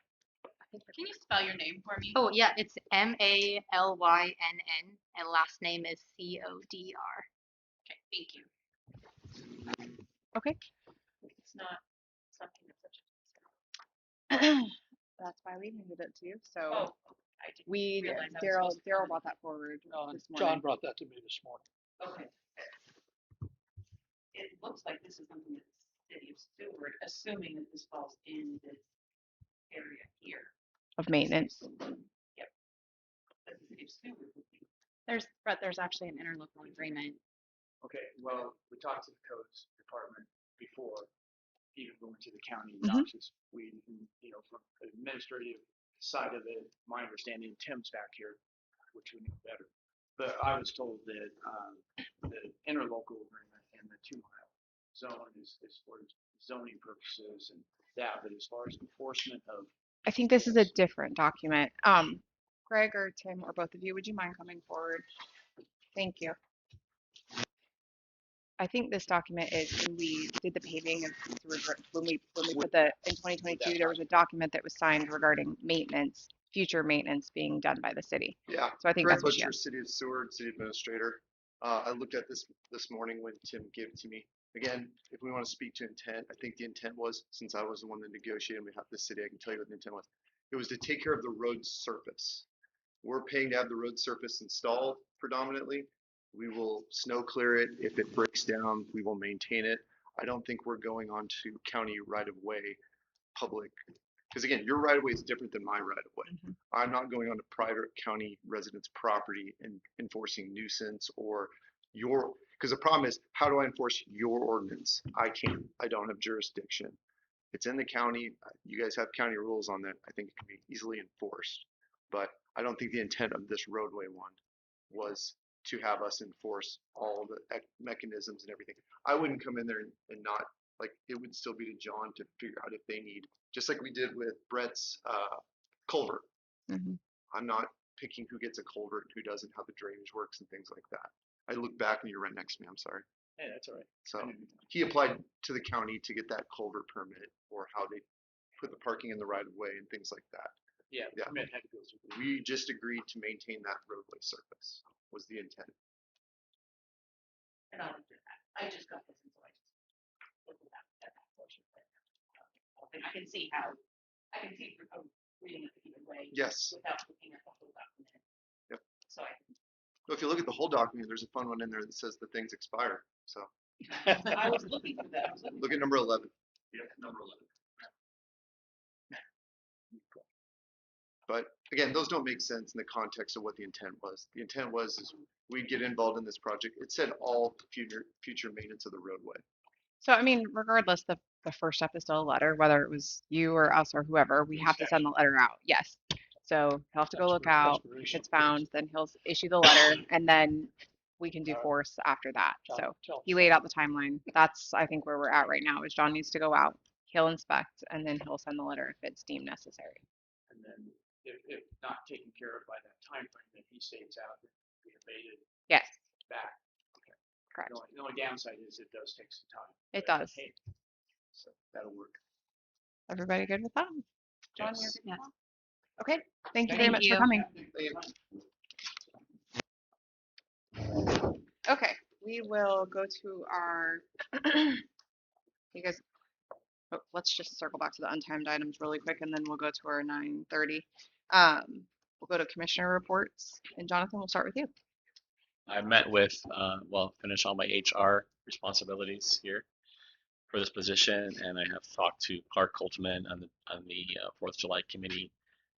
Speaker 2: Can you spell your name for me?
Speaker 15: Oh, yeah, it's Malynn, and last name is Codr.
Speaker 2: Okay, thank you.
Speaker 6: Okay.
Speaker 2: It's not something that's such
Speaker 6: That's why we needed it too. So
Speaker 2: Oh, I didn't
Speaker 6: we,
Speaker 2: realize I was
Speaker 6: Daryl
Speaker 2: supposed to
Speaker 6: Daryl
Speaker 2: come
Speaker 6: brought that forward
Speaker 13: No,
Speaker 6: this morning.
Speaker 13: John brought that to me this morning.
Speaker 2: Okay. It looks like this is something that the city of Seward, assuming that this falls in this area here.
Speaker 6: Of maintenance.
Speaker 2: Yep. That the city of Seward would be.
Speaker 4: There's actually an interlocal agreement.
Speaker 14: Okay, well, we talked to the codes department before, even going to the county
Speaker 6: Mhm.
Speaker 14: noxious weed, and, from the administrative side of it, my understanding, Tim's back here, which we know better. But I was told that, the interlocal agreement and the 2 mile zone is for zoning purposes and that, but as far as enforcement of,
Speaker 6: I think this is a different document. Greg or Tim or both of you, would you mind coming forward? Thank you. I think this document is when we did the paving and when we put the in 2022 there was a document that was signed regarding maintenance, future maintenance being done by the city.
Speaker 16: Yeah.
Speaker 6: So I think
Speaker 16: Greg
Speaker 6: that's what she
Speaker 16: Butcher,
Speaker 6: has.
Speaker 16: City of Seward, City Administrator. I looked at this morning when Tim gave it to me. Again, if we want to speak to intent, I think the intent was, since I was the one that negotiated and we have the city, I can tell you what the intent was. It was to take care of the road surface. We're paying to have the road surface installed predominantly. We will snow clear it. If it breaks down, we will maintain it. I don't think we're going on to county right of way public. Because again, your right of way is different than my right of way. I'm not going on to private county residents' property and enforcing nuisance or because the problem is, how do I enforce your ordinance? I can't. I don't have jurisdiction. It's in the county. You guys have county rules on that. I think it can be easily enforced. But I don't think the intent of this roadway one was to have us enforce all the mechanisms and everything. I wouldn't come in there and not, like, it would still be to John to figure out if they need, just like we did with Brett's culvert. I'm not picking who gets a culvert and who doesn't, how the drainage works and things like that. I look back and you're right next to me, I'm sorry.
Speaker 14: hey, that's all right.
Speaker 16: So he applied to the county to get that culvert permit or how they put the parking in the right of way and things like that.
Speaker 14: Yeah,
Speaker 16: Yeah.
Speaker 14: permit had to go through.
Speaker 16: We just agreed to maintain that roadway surface was the intent.
Speaker 1: And I just got this, and so I just looked at that portion. And I can see reading it either way.
Speaker 16: Yes.
Speaker 1: Without looking at the whole document.
Speaker 16: Yep.
Speaker 1: So
Speaker 16: Well, if you look at the whole document, there's a fun one in there that says the things expire. So
Speaker 1: I was looking for that.
Speaker 16: look at number 11.
Speaker 8: Yeah, number 11.
Speaker 16: But again, those don't make sense in the context of what the intent was. The intent was is we'd get involved in this project. It said all future maintenance of the roadway.
Speaker 6: So I mean, regardless, the first step is still a letter, whether it was you or us or whoever, we have to send the letter out. Yes. So he'll have to go look out. If it's found, then he'll issue the letter, and then we can do force after that. So he laid out the timeline. That's, I think, where we're at right now. Is John needs to go out, he'll inspect, and then he'll send the letter if it's deemed necessary.
Speaker 14: And then if not taken care of by that time frame that he states out, then we abated
Speaker 6: Yes.
Speaker 14: back.
Speaker 6: Correct.
Speaker 14: The only downside is it does take some time.
Speaker 6: It
Speaker 14: but,
Speaker 6: does.
Speaker 14: hey, so that'll work.
Speaker 6: Everybody good with that? John,
Speaker 14: Yes.
Speaker 6: you're good with that? Okay. Thank you
Speaker 4: Thank
Speaker 6: very much for
Speaker 4: you.
Speaker 6: coming. Okay, we will go to our, you guys, let's just circle back to the untimed items really quick and then we'll go to our 9:30. We'll go to commissioner reports and Jonathan, we'll start with you.
Speaker 12: I met with, finish all my HR responsibilities here for this position, and I have talked to Clark Coltman on the 4th of July committee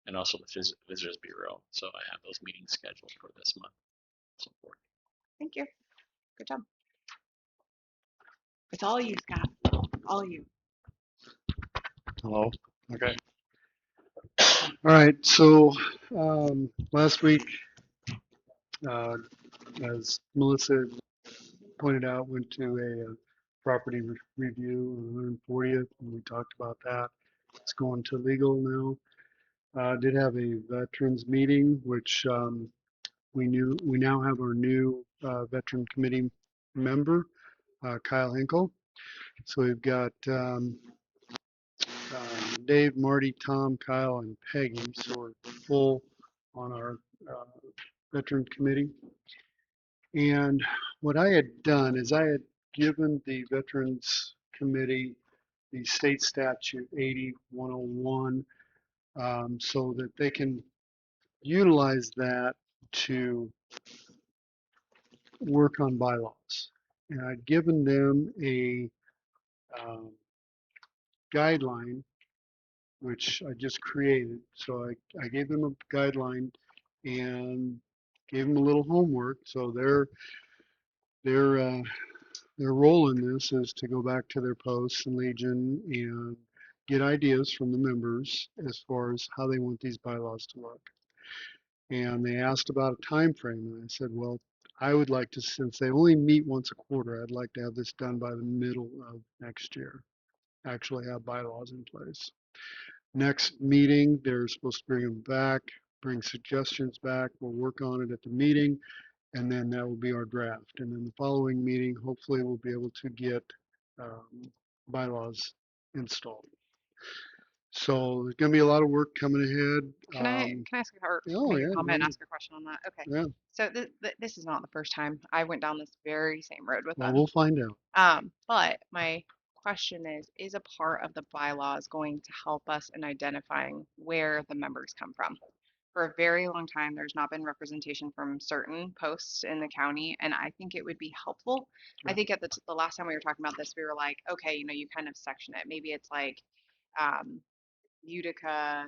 Speaker 12: and also the Visitors Bureau. So I have those meetings scheduled for this month. So forth.
Speaker 6: Thank you. Good job. It's all you, Scott. All you.
Speaker 7: Hello. Okay. All right. So last week, as Melissa pointed out, went to a property review on 140th, and we talked about that. It's going to legal now. Did have a veterans meeting, which we now have our new veteran committee member, Kyle Hinkle. So we've got Dave, Marty, Tom, Kyle, and Peggy. So we're full on our veteran committee. And what I had done is I had given the Veterans Committee the state statute 80-101 so that they can utilize that to work on bylaws. And I'd given them a guideline, which I just created. So I gave them a guideline and gave them a little homework. So they're their role in this is to go back to their posts and Legion and get ideas from the members as far as how they want these bylaws to look. And they asked about a time frame, and I said, well, I would like to, since they only meet once a quarter, I'd like to have this done by the middle of next year. Actually have bylaws in place. Next meeting, they're supposed to bring them back, bring suggestions back. We'll work on it at the meeting, and then that will be our draft. And then the following meeting, hopefully we'll be able to get bylaws installed. So there's going to be a lot of work coming ahead.
Speaker 6: Can I ask or
Speaker 7: Oh
Speaker 6: make
Speaker 7: yeah,
Speaker 6: a comment and
Speaker 7: go
Speaker 6: ask a question on that? Okay.
Speaker 7: yeah.
Speaker 6: So this is not the first time I went down this very same road with
Speaker 7: Well,
Speaker 6: them.
Speaker 7: we'll find out.
Speaker 6: But my question is a part of the bylaws going to help us in identifying where the members come from? For a very long time, there's not been representation from certain posts in the county, and I think it would be helpful. I think at the last time we were talking about this, we were like, okay, you kind of section it. Maybe it's like Utica,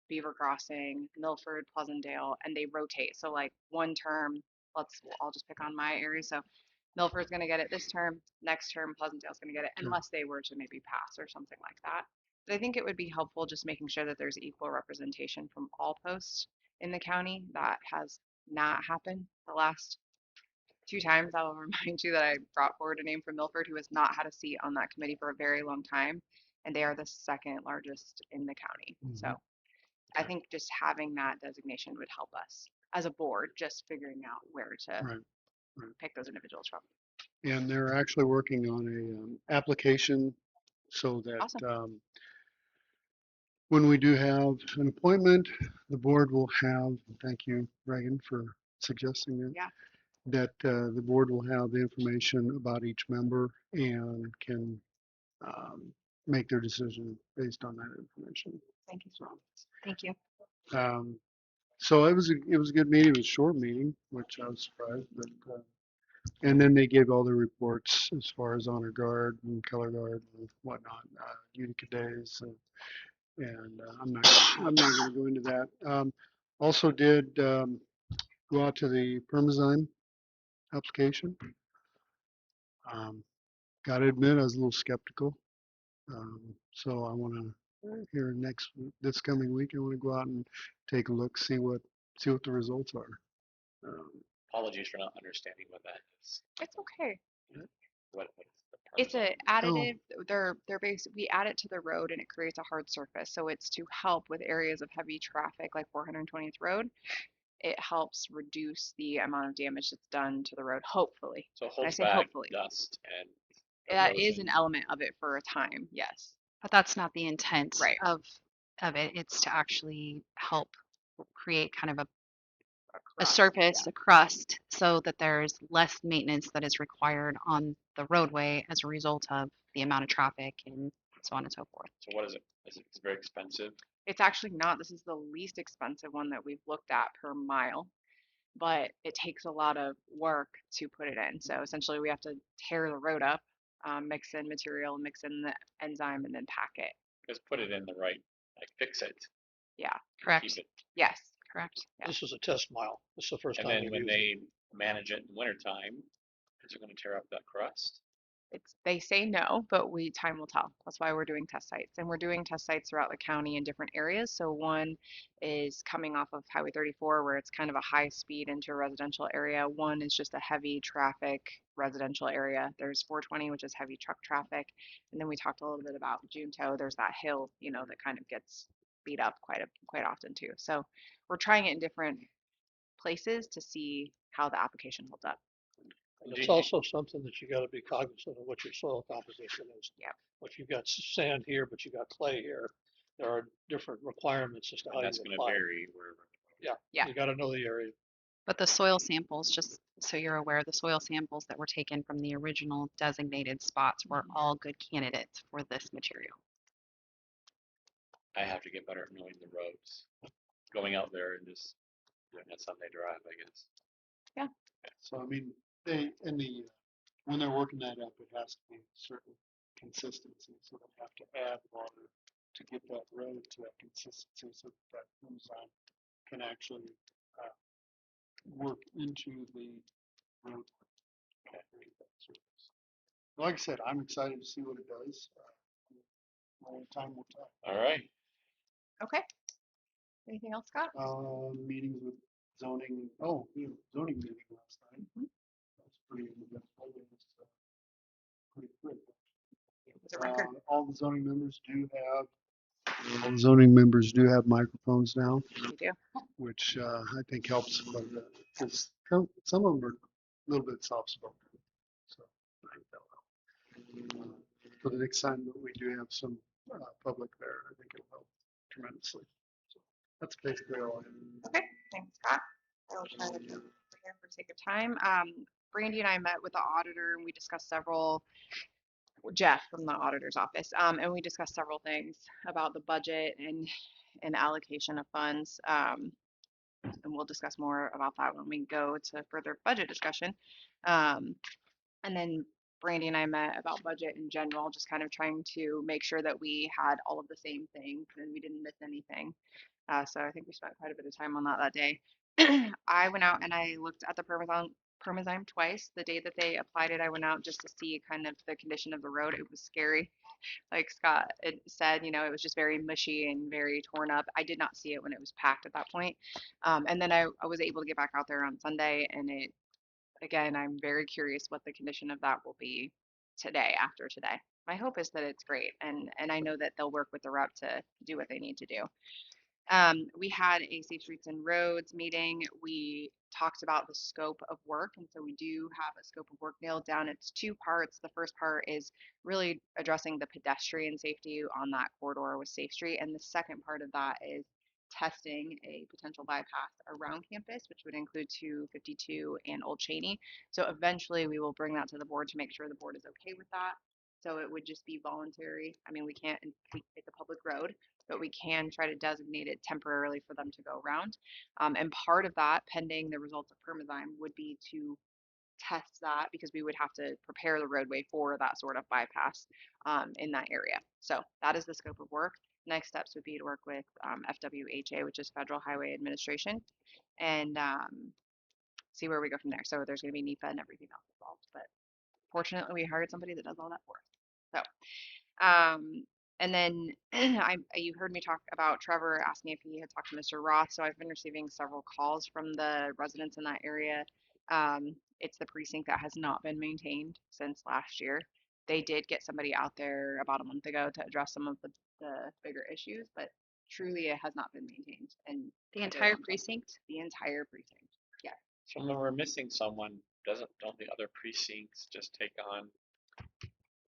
Speaker 6: Beaver Crossing, Milford, Pleasantdale, and they rotate. So like one term, I'll just pick on my area. So Milford's going to get it this term, next term Pleasantdale's going to get it, unless they were to maybe pass or something like that. But I think it would be helpful just making sure that there's equal representation from all posts in the county. That has not happened the last 2 times. I will remind you that I brought forward a name from Milford who has not had a seat on that committee for a very long time, and they are the second largest in the county. So I think just having that designation would help us as a board, just figuring out where to pick those individuals from.
Speaker 7: And they're actually working on a application so that
Speaker 6: Awesome.
Speaker 7: when we do have an appointment, the board will have, thank you, Reagan, for suggesting that.
Speaker 6: Yeah.
Speaker 7: That the board will have the information about each member and can make their decision based on that information.
Speaker 6: Thank you. Thank you.
Speaker 7: So it was a good meeting. It was a short meeting, which I was surprised. But and then they gave all the reports as far as honor guard and color guard and whatnot, Utica days, and I'm not going to go into that. Also did go out to the Permazyme application. Got to admit, I was a little skeptical. So I want to here this coming week, I want to go out and take a look, see what the results are.
Speaker 12: Apologies for not understanding what that is.
Speaker 6: It's okay.
Speaker 12: What is
Speaker 6: It's
Speaker 12: the
Speaker 6: a additive. They're we add it to the road and it creates a hard surface. So it's to help with areas of heavy traffic like 420th Road. It helps reduce the amount of damage that's done to the road, hopefully.
Speaker 12: So it
Speaker 6: And I
Speaker 12: holds
Speaker 6: say
Speaker 12: back
Speaker 6: hopefully.
Speaker 12: dust and
Speaker 6: That is
Speaker 12: erosion.
Speaker 6: an element of it for a time, yes.
Speaker 4: But that's not the intent
Speaker 6: Right.
Speaker 4: of it. It's to actually help create kind of a
Speaker 6: Crust,
Speaker 4: surface, a crust, so that there's less maintenance that is required on the roadway as a result of the amount of traffic and so on and so forth.
Speaker 12: So what is it? Is it very expensive?
Speaker 6: It's actually not. This is the least expensive one that we've looked at per mile, but it takes a lot of work to put it in. So essentially we have to tear the road up, mix in material, mix in the enzyme, and then pack it.
Speaker 12: Just put it in the right, like fix it.
Speaker 6: Yeah.
Speaker 4: Correct.
Speaker 12: Keep it.
Speaker 6: Yes. Correct. Yeah.
Speaker 13: This is a test mile. This is the first
Speaker 12: And
Speaker 13: time
Speaker 12: then
Speaker 13: we've
Speaker 12: when
Speaker 13: used it.
Speaker 12: they manage it in wintertime, is it going to tear up that crust?
Speaker 6: They say no, but time will tell. That's why we're doing test sites, and we're doing test sites throughout the county in different areas. So one is coming off of Highway 34, where it's kind of a high speed into a residential area. One is just a heavy traffic residential area. There's 420, which is heavy truck traffic, and then we talked a little bit about Junto. There's that hill, that kind of gets beat up quite often too. So we're trying it in different places to see how the application holds up.
Speaker 13: And it's also something that you got to be cognizant of what your soil composition is.
Speaker 6: Yeah.
Speaker 13: If you've got sand here, but you got clay here, there are different requirements as to how
Speaker 12: And that's
Speaker 13: you
Speaker 12: going to
Speaker 13: apply.
Speaker 12: vary wherever.
Speaker 6: Yeah.
Speaker 13: You got to know the area.
Speaker 4: But the soil samples, just so you're aware, the soil samples that were taken from the original designated spots were all good candidates for this material.
Speaker 12: I have to get better at knowing the roads. Going out there and just doing a Sunday drive, I guess.
Speaker 6: Yeah.
Speaker 7: So I mean, when they're working that up, it has to be certain consistency. So they have to add water to get that road to that consistency, so that enzyme can actually work into the road. like I said, I'm excited to see what it does. Only time will tell.
Speaker 12: All right.
Speaker 6: Okay. Anything else, Scott?
Speaker 7: Meetings with zoning, zoning meeting last night. That's pretty eventful. It was, pretty quick.
Speaker 6: Was it record?
Speaker 7: All the zoning members do have microphones now,
Speaker 6: We do.
Speaker 7: which I think helps quite a bit because some of them are a little bit soft spoken. So I think that'll help. For the next time that we do have some public there, I think it'll help tremendously. So that's basically all I have.
Speaker 6: Okay. Thanks, Scott. I will try to be here for sake of time. Brandy and I met with the auditor and we discussed several, Jeff from the auditor's office, and we discussed several things about the budget and allocation of funds. And we'll discuss more about that when we go to further budget discussion. And then Brandy and I met about budget in general, just kind of trying to make sure that we had all of the same things and we didn't miss anything. So I think we spent quite a bit of time on that day. I went out and I looked at the Permazyme twice. The day that they applied it, I went out just to see kind of the condition of the road. It was scary. Like Scott said, it was just very mushy and very torn up. I did not see it when it was packed at that point. And then I was able to get back out there on Sunday and again, I'm very curious what the condition of that will be today, after today. My hope is that it's great, and I know that they'll work with the rep to do what they need to do. We had a Safe Streets and Roads meeting. We talked about the scope of work, and so we do have a scope of work nailed down. It's two parts. The first part is really addressing the pedestrian safety on that corridor with Safe Street, and the second part of that is testing a potential bypass around campus, which would include 252 and Old Cheney. So eventually we will bring that to the board to make sure the board is okay with that. So it would just be voluntary. I mean, it's a public road, but we can try to designate it temporarily for them to go around. And part of that, pending the results of Permazyme, would be to test that because we would have to prepare the roadway for that sort of bypass in that area. So that is the scope of work. Next steps would be to work with FWHA, which is Federal Highway Administration, and see where we go from there. So there's going to be NEPA and everything else involved. But fortunately, we hired somebody that does all that for us. So, and then you heard me talk about Trevor asking if he had talked to Mr. Roth. So I've been receiving several calls from the residents in that area. It's the precinct that has not been maintained since last year. They did get somebody out there about a month ago to address some of the bigger issues, but truly it has not been maintained. And
Speaker 15: The entire precinct?
Speaker 6: the entire precinct. Yeah.
Speaker 12: So when we're missing someone, don't the other precincts just take on?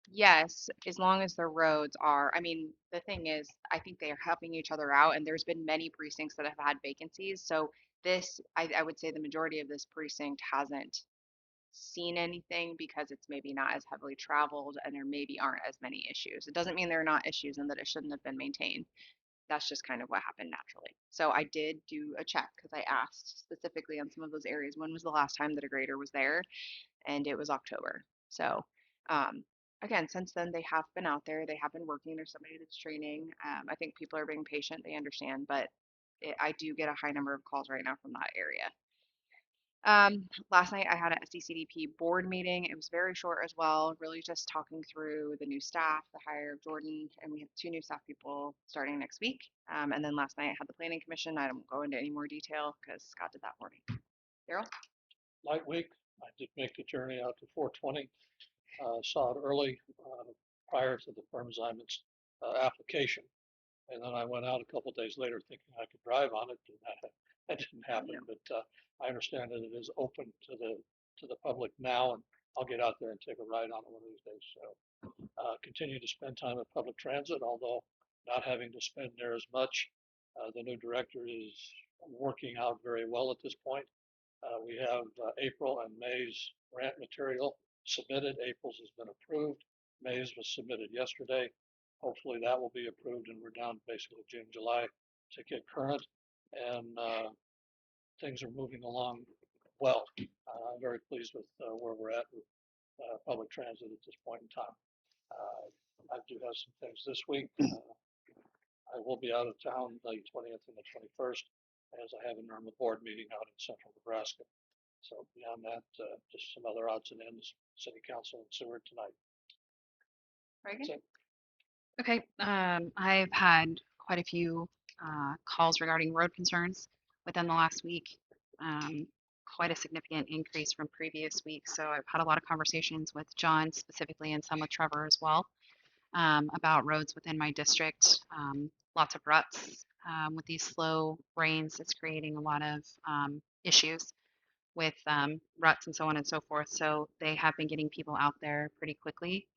Speaker 6: Yes, as long as the roads are, I mean, the thing is, I think they are helping each other out, and there's been many precincts that have had vacancies. So I would say the majority of this precinct hasn't seen anything because it's maybe not as heavily traveled and there maybe aren't as many issues. It doesn't mean there are not issues and that it shouldn't have been maintained. That's just kind of what happened naturally. So I did do a check because I asked specifically on some of those areas, when was the last time that a grader was there? And it was October. So, again, since then they have been out there, they have been working. There's somebody that's training. I think people are being patient, they understand, but I do get a high number of calls right now from that area. Last night I had a SDCDP board meeting. It was very short as well, really just talking through the new staff, the hire of Jordan, and we have 2 new staff people starting next week. And then last night I had the planning commission. I don't go into any more detail because Scott did that for me. Daryl?
Speaker 13: Light week, I did make the journey out to 420, saw it early, prior to the Permazyme application. And then I went out a couple days later thinking I could drive on it, and that didn't happen, but I understand that it is open to the public now, and I'll get out there and take a ride on it one of these days. So continue to spend time at public transit, although not having to spend near as much. The new director is working out very well at this point. We have April and May's grant material submitted. April's has been approved. May's was submitted yesterday. Hopefully that will be approved, and we're down basically June, July to get current. And things are moving along well. I'm very pleased with where we're at with public transit at this point in time. I do have some things this week. I will be out of town the 20th and the 21st, as I have a normal board meeting out in central Nebraska. So beyond that, just some other odds and ends, city council and Seward tonight.
Speaker 6: Reagan?
Speaker 4: Okay, I've had quite a few calls regarding road concerns within the last week. Um, Quite a significant increase from previous weeks. So I've had a lot of conversations with John specifically and some with Trevor as well about roads within my district. Lots of ruts with these slow rains. It's creating a lot of issues with ruts and so on and so forth. So they have been getting people out there pretty quickly.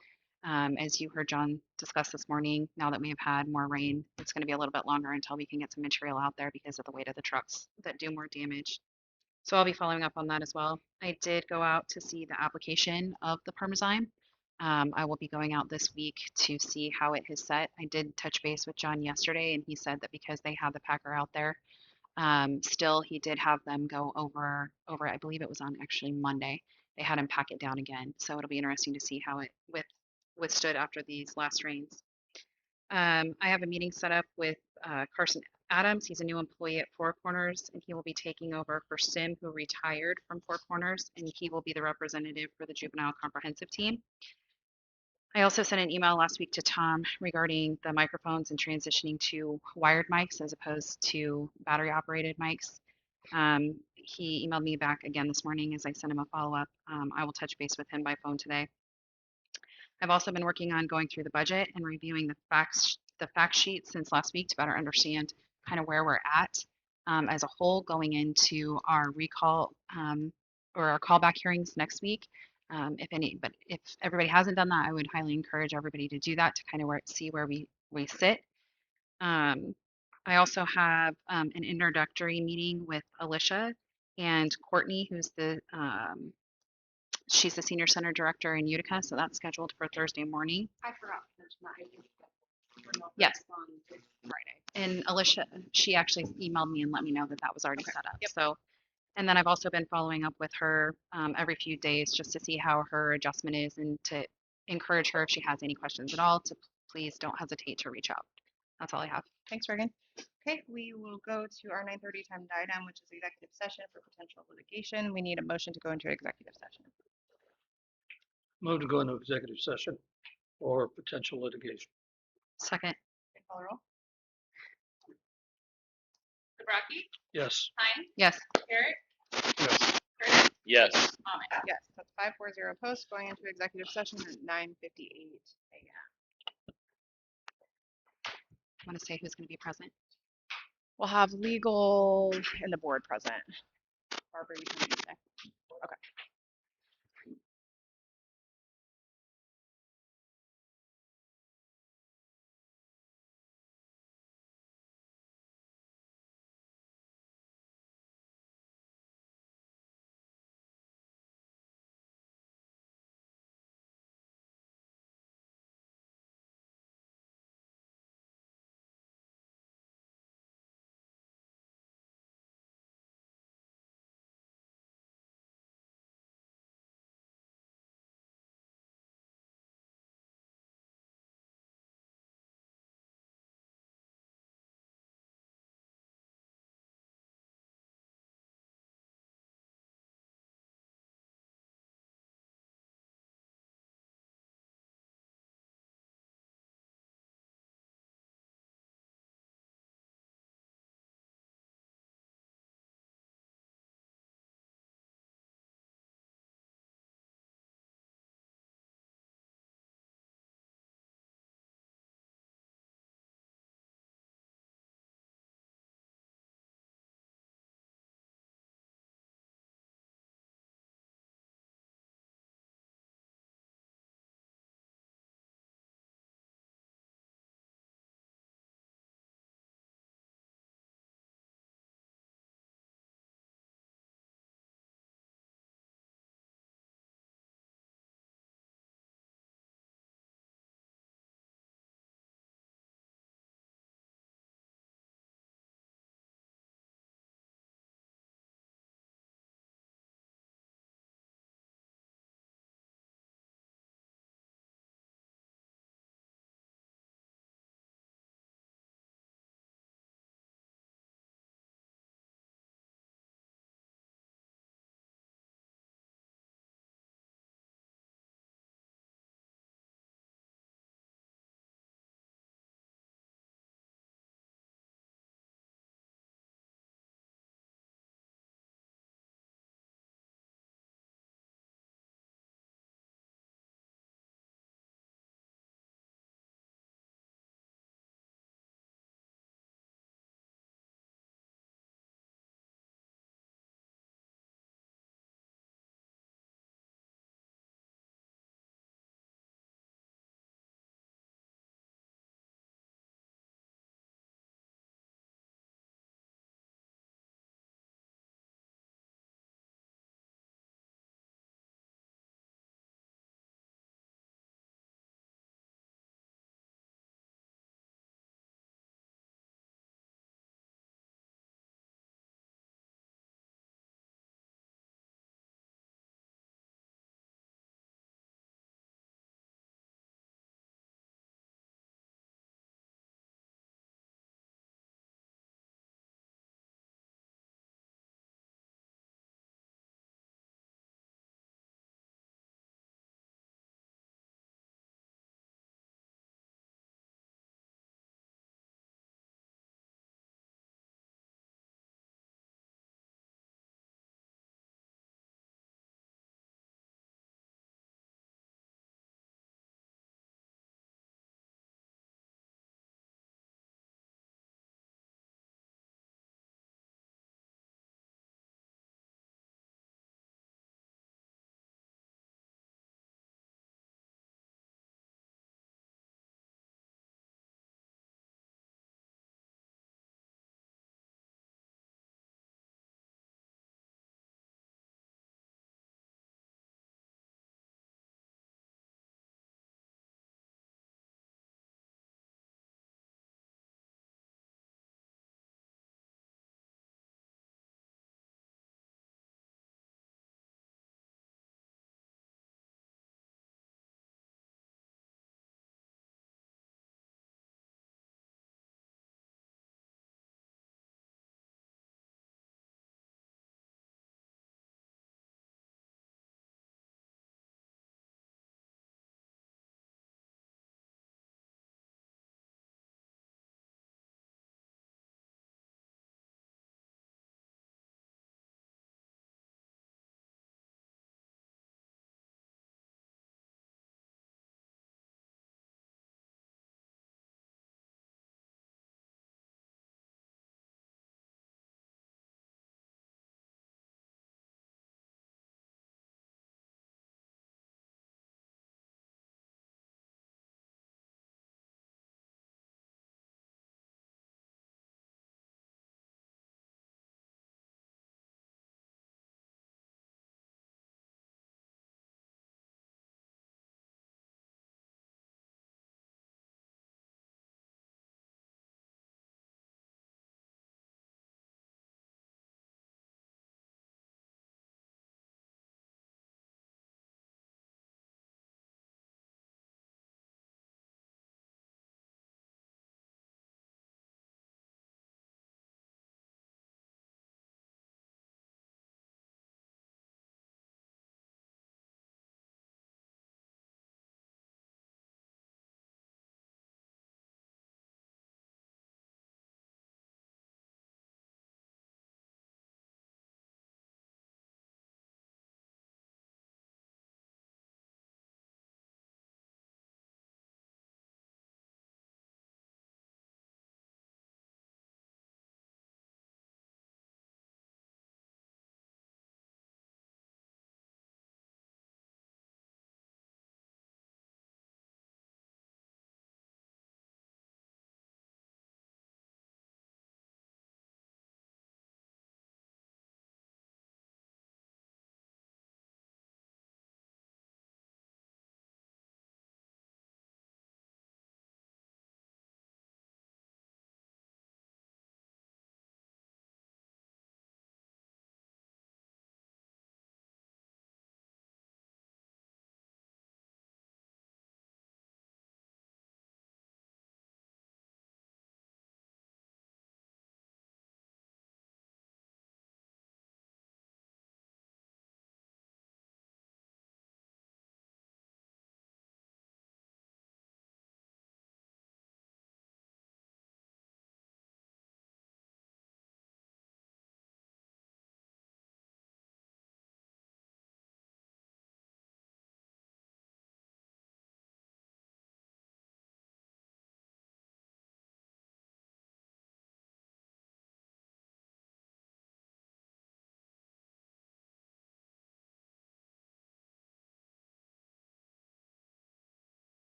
Speaker 4: As you heard John discuss this morning, now that we have had more rain, it's going to be a little bit longer until we can get some material out there because of the weight of the trucks that do more damage. So I'll be following up on that as well. I did go out to see the application of the Permazyme. I will be going out this week to see how it has set. I did touch base with John yesterday, and he said that because they have the packer out there, still he did have them go over, I believe it was on actually Monday. They had him pack it down again. So it'll be interesting to see how it withstood after these last rains. I have a meeting set up with Carson Adams. He's a new employee at Four Corners, and he will be taking over for Sim, who retired from Four Corners, and he will be the representative for the juvenile comprehensive team. I also sent an email last week to Tom regarding the microphones and transitioning to wired mics as opposed to battery operated mics. He emailed me back again this morning as I sent him a follow-up. I will touch base with him by phone today. I've also been working on going through the budget and reviewing the fact sheet since last week to better understand kind of where we're at as a whole going into our recall or our callback hearings next week. But if everybody hasn't done that, I would highly encourage everybody to do that to kind of see where we sit. I also have an introductory meeting with Alicia and Courtney, who's she's the senior center director in Utica, so that's scheduled for Thursday morning.
Speaker 2: I forgot. There's not.
Speaker 4: Yes.
Speaker 2: On Friday.
Speaker 4: And Alicia, she actually emailed me and let me know that that was already
Speaker 2: Okay.
Speaker 4: set up.
Speaker 2: Yep.
Speaker 4: So, and then I've also been following up with her every few days just to see how her adjustment is and to encourage her if she has any questions at all to please don't hesitate to reach out. That's all I have.
Speaker 6: Thanks, Reagan. Okay, we will go to our 9:30 timed item, which is executive session for potential litigation. We need a motion to go into executive session.
Speaker 13: Move to go into executive session or potential litigation.
Speaker 4: Second.
Speaker 6: Okay, call the roll.
Speaker 15: Zabraki,
Speaker 13: Yes.
Speaker 15: Hine,
Speaker 4: Yes.
Speaker 15: Garrett,
Speaker 13: Yes.
Speaker 15: Curtis,
Speaker 12: Yes.
Speaker 15: Almond.
Speaker 6: Yes, that's 540 post going into executive session at 9:58 a.m.
Speaker 4: Want to say who's going to be present?
Speaker 6: We'll have legal and the board present. Barbara, you can say. Okay.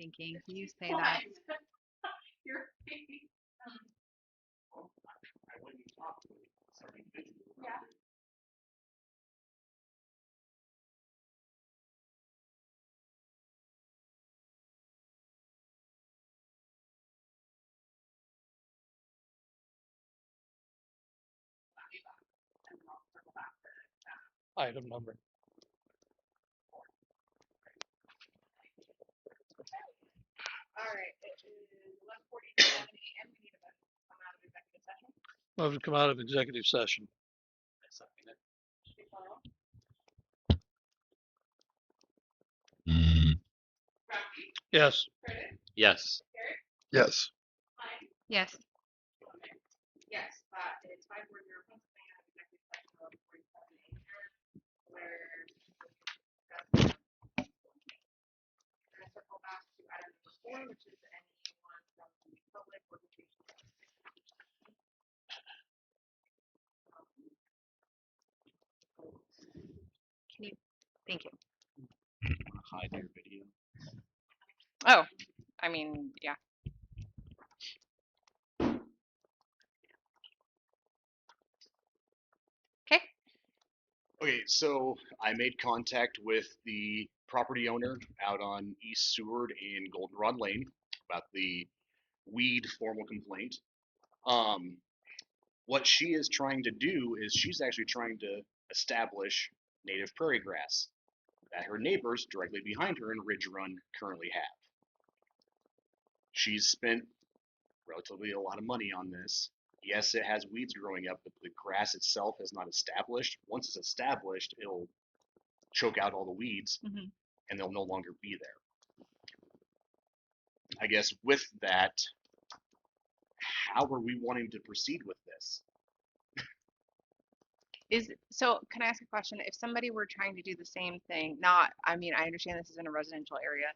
Speaker 4: thinking? Can you say that?
Speaker 1: You're. Yeah.
Speaker 13: Item number.
Speaker 1: All right, it is 11:47 a.m. We need a motion to come out of executive session.
Speaker 13: Move to come out of executive session.
Speaker 1: Please call roll.
Speaker 13: Yes.
Speaker 12: Yes.
Speaker 7: Yes.
Speaker 4: Yes.
Speaker 1: Yes, it's 5:40 Pennsylvania executive session 11:47 a.m. Where we're gonna circle back to item number 4, which is anyone from the public or the
Speaker 4: Can you? Thank you.
Speaker 12: Hide your video.
Speaker 6: Oh, I mean, yeah. Okay.
Speaker 8: Okay, so I made contact with the property owner out on East Seward and Goldenrod Lane about the weed formal complaint. What she is trying to do is she's actually trying to establish native prairie grass that her neighbors directly behind her in Ridge Run currently have. She's spent relatively a lot of money on this. Yes, it has weeds growing up, but the grass itself is not established. Once it's established, it'll choke out all the weeds and they'll no longer be there. I guess with that, how are we wanting to proceed with this?
Speaker 6: So can I ask a question? If somebody were trying to do the same thing, not, I mean, I understand this is in a residential area,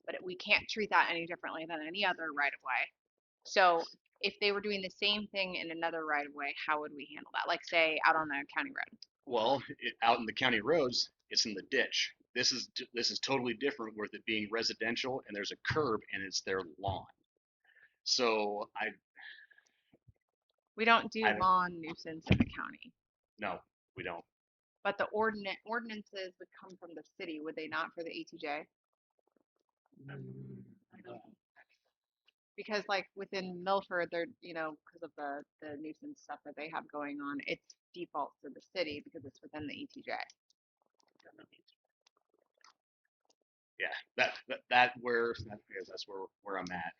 Speaker 6: but we can't treat that any differently than any other right of way. So if they were doing the same thing in another right of way, how would we handle that? Like say out on the county road.
Speaker 8: Well, out in the county roads, it's in the ditch. This is totally different with it being residential and there's a curb and it's their lawn. So
Speaker 6: We don't do lawn nuisance in the county.
Speaker 8: No, we don't.
Speaker 6: But the ordinances would come from the city, would they not, for the ATJ? Because like within Milford, they're, you know, because of the nuisance stuff that they have going on, it's default to the city because it's within the ATJ.
Speaker 8: Yeah, that's where I'm at.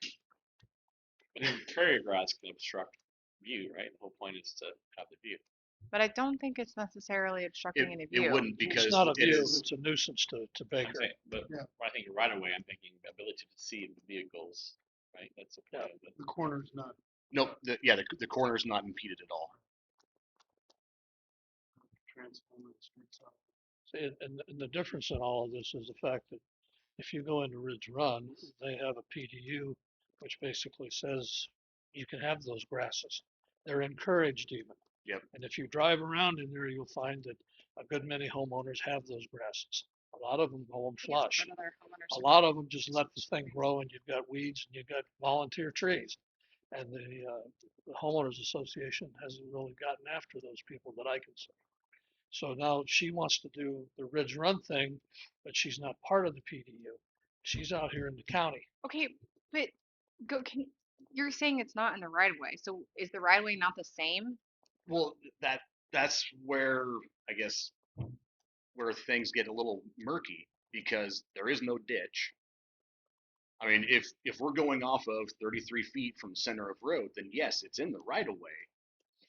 Speaker 12: But then prairie grass can obstruct view, right? The whole point is to have the view.
Speaker 6: But I don't think it's necessarily obstructing any view.
Speaker 8: It wouldn't because
Speaker 13: It's not a view, it's a nuisance to Baker.
Speaker 12: Okay, but when I think right away, I'm thinking the ability to see the vehicles, right? That's the point.
Speaker 7: The corner's not.
Speaker 8: Nope. The corner is not impeded at all.
Speaker 13: See, and the difference in all of this is the fact that if you go into Ridge Run, they have a PDU, which basically says you can have those grasses. They're encouraged even.
Speaker 8: Yep.
Speaker 13: And if you drive around in there, you'll find that a good many homeowners have those grasses. A lot of them go them flush. A lot of them just let this thing grow, and you've got weeds and you've got volunteer trees. And the homeowners association hasn't really gotten after those people that I can see. So now she wants to do the Ridge Run thing, but she's not part of the PDU. She's out here in the county.
Speaker 6: Okay, but you're saying it's not in the right of way. So is the right of way not the same?
Speaker 8: Well, that's where I guess where things get a little murky because there is no ditch. I mean, if we're going off of 33 feet from center of road, then yes, it's in the right of way.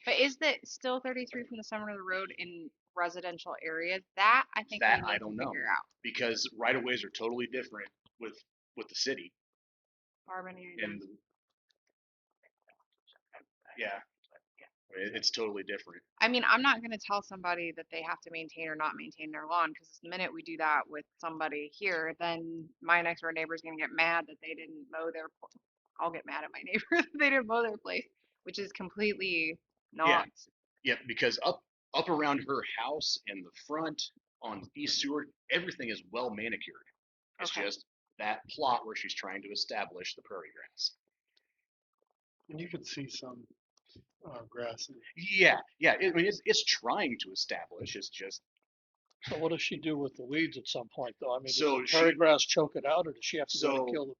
Speaker 6: But is that still 33 from the center of the road in residential areas? That I think
Speaker 8: That
Speaker 6: we need
Speaker 8: I don't
Speaker 6: to
Speaker 8: know
Speaker 6: figure out.
Speaker 8: because right of ways are totally different with the city. And yeah, it's totally different.
Speaker 6: I mean, I'm not going to tell somebody that they have to maintain or not maintain their lawn because the minute we do that with somebody here, then my next door neighbor is going to get mad that they didn't mow their. I'll get mad at my neighbor if they didn't mow their place, which is completely not.
Speaker 8: Yeah, because up around her house and the front on East Seward, everything is well manicured. It's just that plot where she's trying to establish the prairie grass.
Speaker 7: And you could see some grass.
Speaker 8: Yeah, yeah. I mean, it's trying to establish. It's just
Speaker 13: So what does she do with the weeds at some point, though? I mean,
Speaker 8: So
Speaker 13: does the prairie
Speaker 8: she-
Speaker 13: grass choke it out, or does she have to go
Speaker 8: so
Speaker 13: and kill the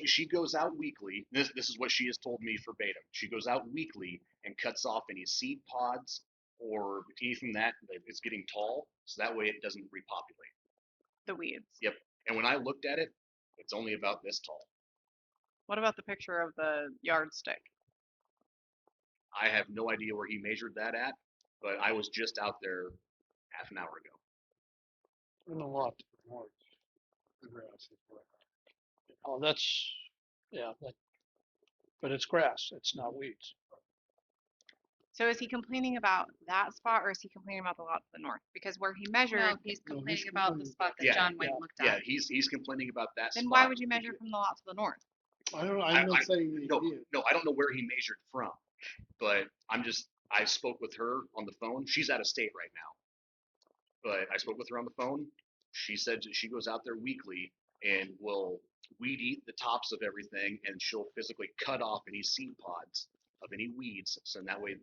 Speaker 8: she goes out weekly. This is what she has told me verbatim. She goes out weekly and cuts off any seed pods or anything that is getting tall, so that way it doesn't repopulate.
Speaker 6: The weeds.
Speaker 8: Yep. And when I looked at it, it's only about this tall.
Speaker 6: What about the picture of the yardstick?
Speaker 8: I have no idea where he measured that at, but I was just out there half an hour ago.
Speaker 7: And a lot to the north. The grass is where-
Speaker 13: Oh, that's, yeah, but it's grass, it's not weeds.
Speaker 6: So is he complaining about that spot or is he complaining about the lot to the north? Because where he measured,
Speaker 2: No, he's complaining about the spot that
Speaker 8: Yeah,
Speaker 2: John White looked
Speaker 8: Yeah,
Speaker 2: at.
Speaker 8: he's complaining about that
Speaker 6: then
Speaker 8: spot.
Speaker 6: why would you measure from the lot to the north?
Speaker 7: I'm not saying that he
Speaker 8: no,
Speaker 7: did.
Speaker 8: no, I don't know where he measured from, but I spoke with her on the phone. She's out of state right now, but I spoke with her on the phone. She said that she goes out there weekly and will weed eat the tops of everything, and she'll physically cut off any seed pods of any weeds, so that way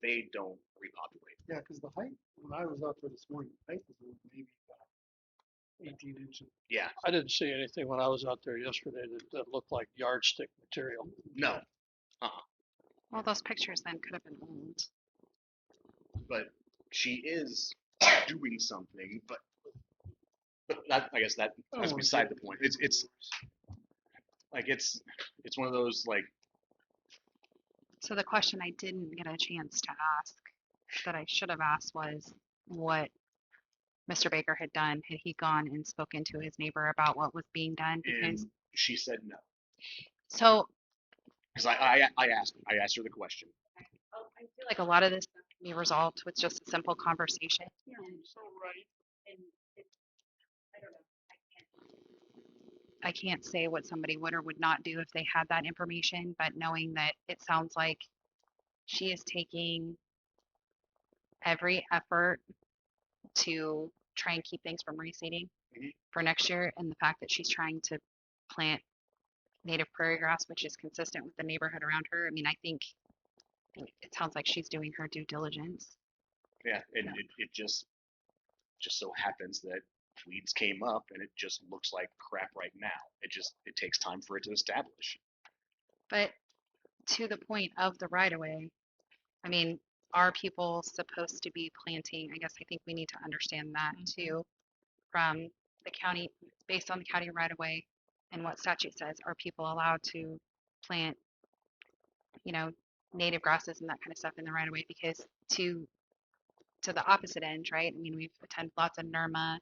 Speaker 8: they don't repopulate.
Speaker 7: Yeah, because the height, when I was out there this morning, the height was maybe about 18 inches.
Speaker 8: Yeah,
Speaker 13: I didn't see anything when I was out there yesterday that looked like yardstick material.
Speaker 8: no,
Speaker 4: Well, those pictures then could have been old.
Speaker 8: but she is doing something, but that, I guess that's
Speaker 7: Oh,
Speaker 8: beside the point. It's like it's one of those like
Speaker 4: So the question I didn't get a chance to ask that I should have asked was what Mr. Baker had done. Had he gone and spoken to his neighbor about what was being done? Because
Speaker 8: and she said no.
Speaker 4: so
Speaker 8: Because I asked her the question.
Speaker 4: I feel like a lot of this stuff can be resolved with just a simple conversation. And I don't know. I can't say what somebody would or would not do if they had that information, but knowing that it sounds like she is taking every effort to try and keep things from reseeding for next year, and the fact that she's trying to plant native prairie grass, which is consistent with the neighborhood around her. I mean, I think it sounds like she's doing her due diligence.
Speaker 8: Yeah, and it just so happens that weeds came up, and it just looks like crap right now. It takes time for it to establish.
Speaker 4: But to the point of the right of way, I mean, are people supposed to be planting? I guess I think we need to understand that too from the county, based on the county right of way and what statute says. Are people allowed to plant, native grasses and that kind of stuff in the right of way? Because to the opposite end, right? I mean, we've attended lots of NERMA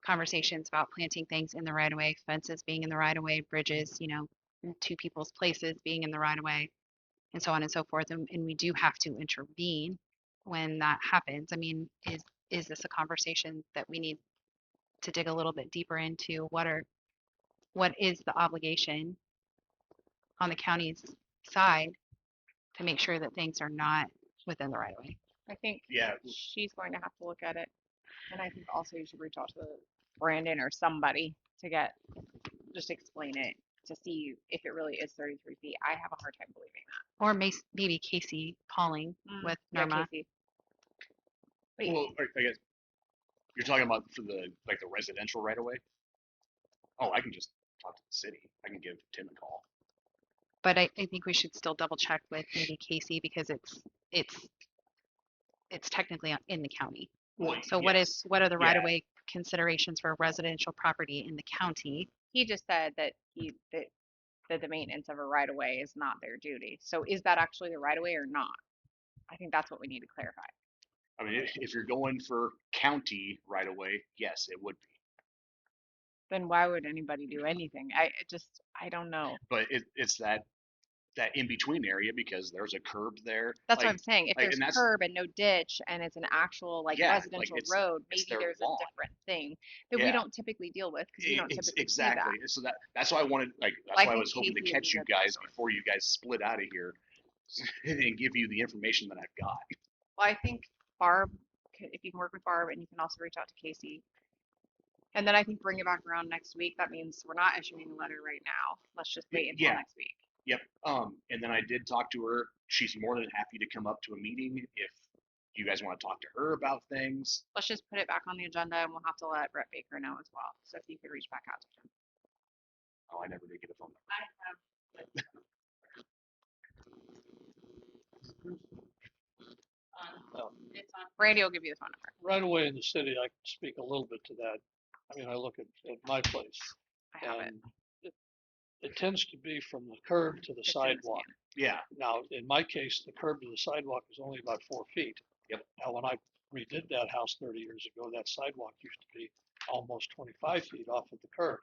Speaker 4: conversations about planting things in the right of way, fences being in the right of way, bridges, two people's places being in the right of way, and so on and so forth. And we do have to intervene when that happens. I mean, is this a conversation that we need to dig a little bit deeper into? What is the obligation on the county's side to make sure that things are not within the right of way?
Speaker 6: I think
Speaker 8: Yeah.
Speaker 6: she's going to have to look at it. And I think also you should reach out to Brandon or somebody to just explain it to see if it really is 33 feet. I have a hard time believing that.
Speaker 4: Or maybe Casey Pauling with
Speaker 6: Yeah,
Speaker 4: NERMA.
Speaker 6: Casey.
Speaker 8: Well, I guess you're talking about for the residential right away. Oh, I can just talk to the city. I can give Tim a call.
Speaker 4: But I think we should still double check with maybe Casey because it's technically in the county.
Speaker 8: Well,
Speaker 4: So what are the right of way considerations for residential property in the county?
Speaker 6: He just said that that the maintenance of a right of way is not their duty. So is that actually the right of way or not? I think that's what we need to clarify.
Speaker 8: I mean, if you're going for county right away, yes, it would be.
Speaker 6: Then why would anybody do anything? I don't know.
Speaker 8: But it's that in between area because there's a curb there.
Speaker 6: That's what I'm saying. If there's
Speaker 8: and that's-
Speaker 6: curb and no ditch and it's an actual residential road,
Speaker 8: it's
Speaker 6: maybe
Speaker 8: their
Speaker 6: there's
Speaker 8: lawn.
Speaker 6: a different thing that we
Speaker 8: Yeah.
Speaker 6: don't typically deal with because we don't typically
Speaker 8: Exactly.
Speaker 6: see that.
Speaker 8: So that's why I wanted that's
Speaker 6: I
Speaker 8: why I
Speaker 6: think
Speaker 8: was hoping to
Speaker 6: Casey
Speaker 8: catch
Speaker 6: is a
Speaker 8: you
Speaker 6: good
Speaker 8: guys before you guys split out of here and give you the information that I've got.
Speaker 6: Well, I think Barb, if you can work with Barb and you can also reach out to Casey And then I think bring it back around next week. That means we're not issuing a letter right now. Let's just wait until
Speaker 8: Yeah.
Speaker 6: next week.
Speaker 8: Yep. And then I did talk to her. She's more than happy to come up to a meeting if you guys want to talk to her about things.
Speaker 6: Let's just put it back on the agenda and we'll have to let Brett Baker know as well. So if you could reach back out to him.
Speaker 8: Oh, I never did get a phone number.
Speaker 1: I have. It's on.
Speaker 6: Randy will give you the phone number.
Speaker 13: Right away in the city, I can speak a little bit to that. I mean, I look at my place.
Speaker 6: I have it.
Speaker 13: and it tends to be from the curb to the
Speaker 6: It's in the
Speaker 13: sidewalk.
Speaker 8: Yeah.
Speaker 13: Now, in my case, the curb to the sidewalk is only about 4 feet.
Speaker 8: Yep.
Speaker 13: Now, when I redid that house 30 years ago, that sidewalk used to be almost 25 feet off of the curb.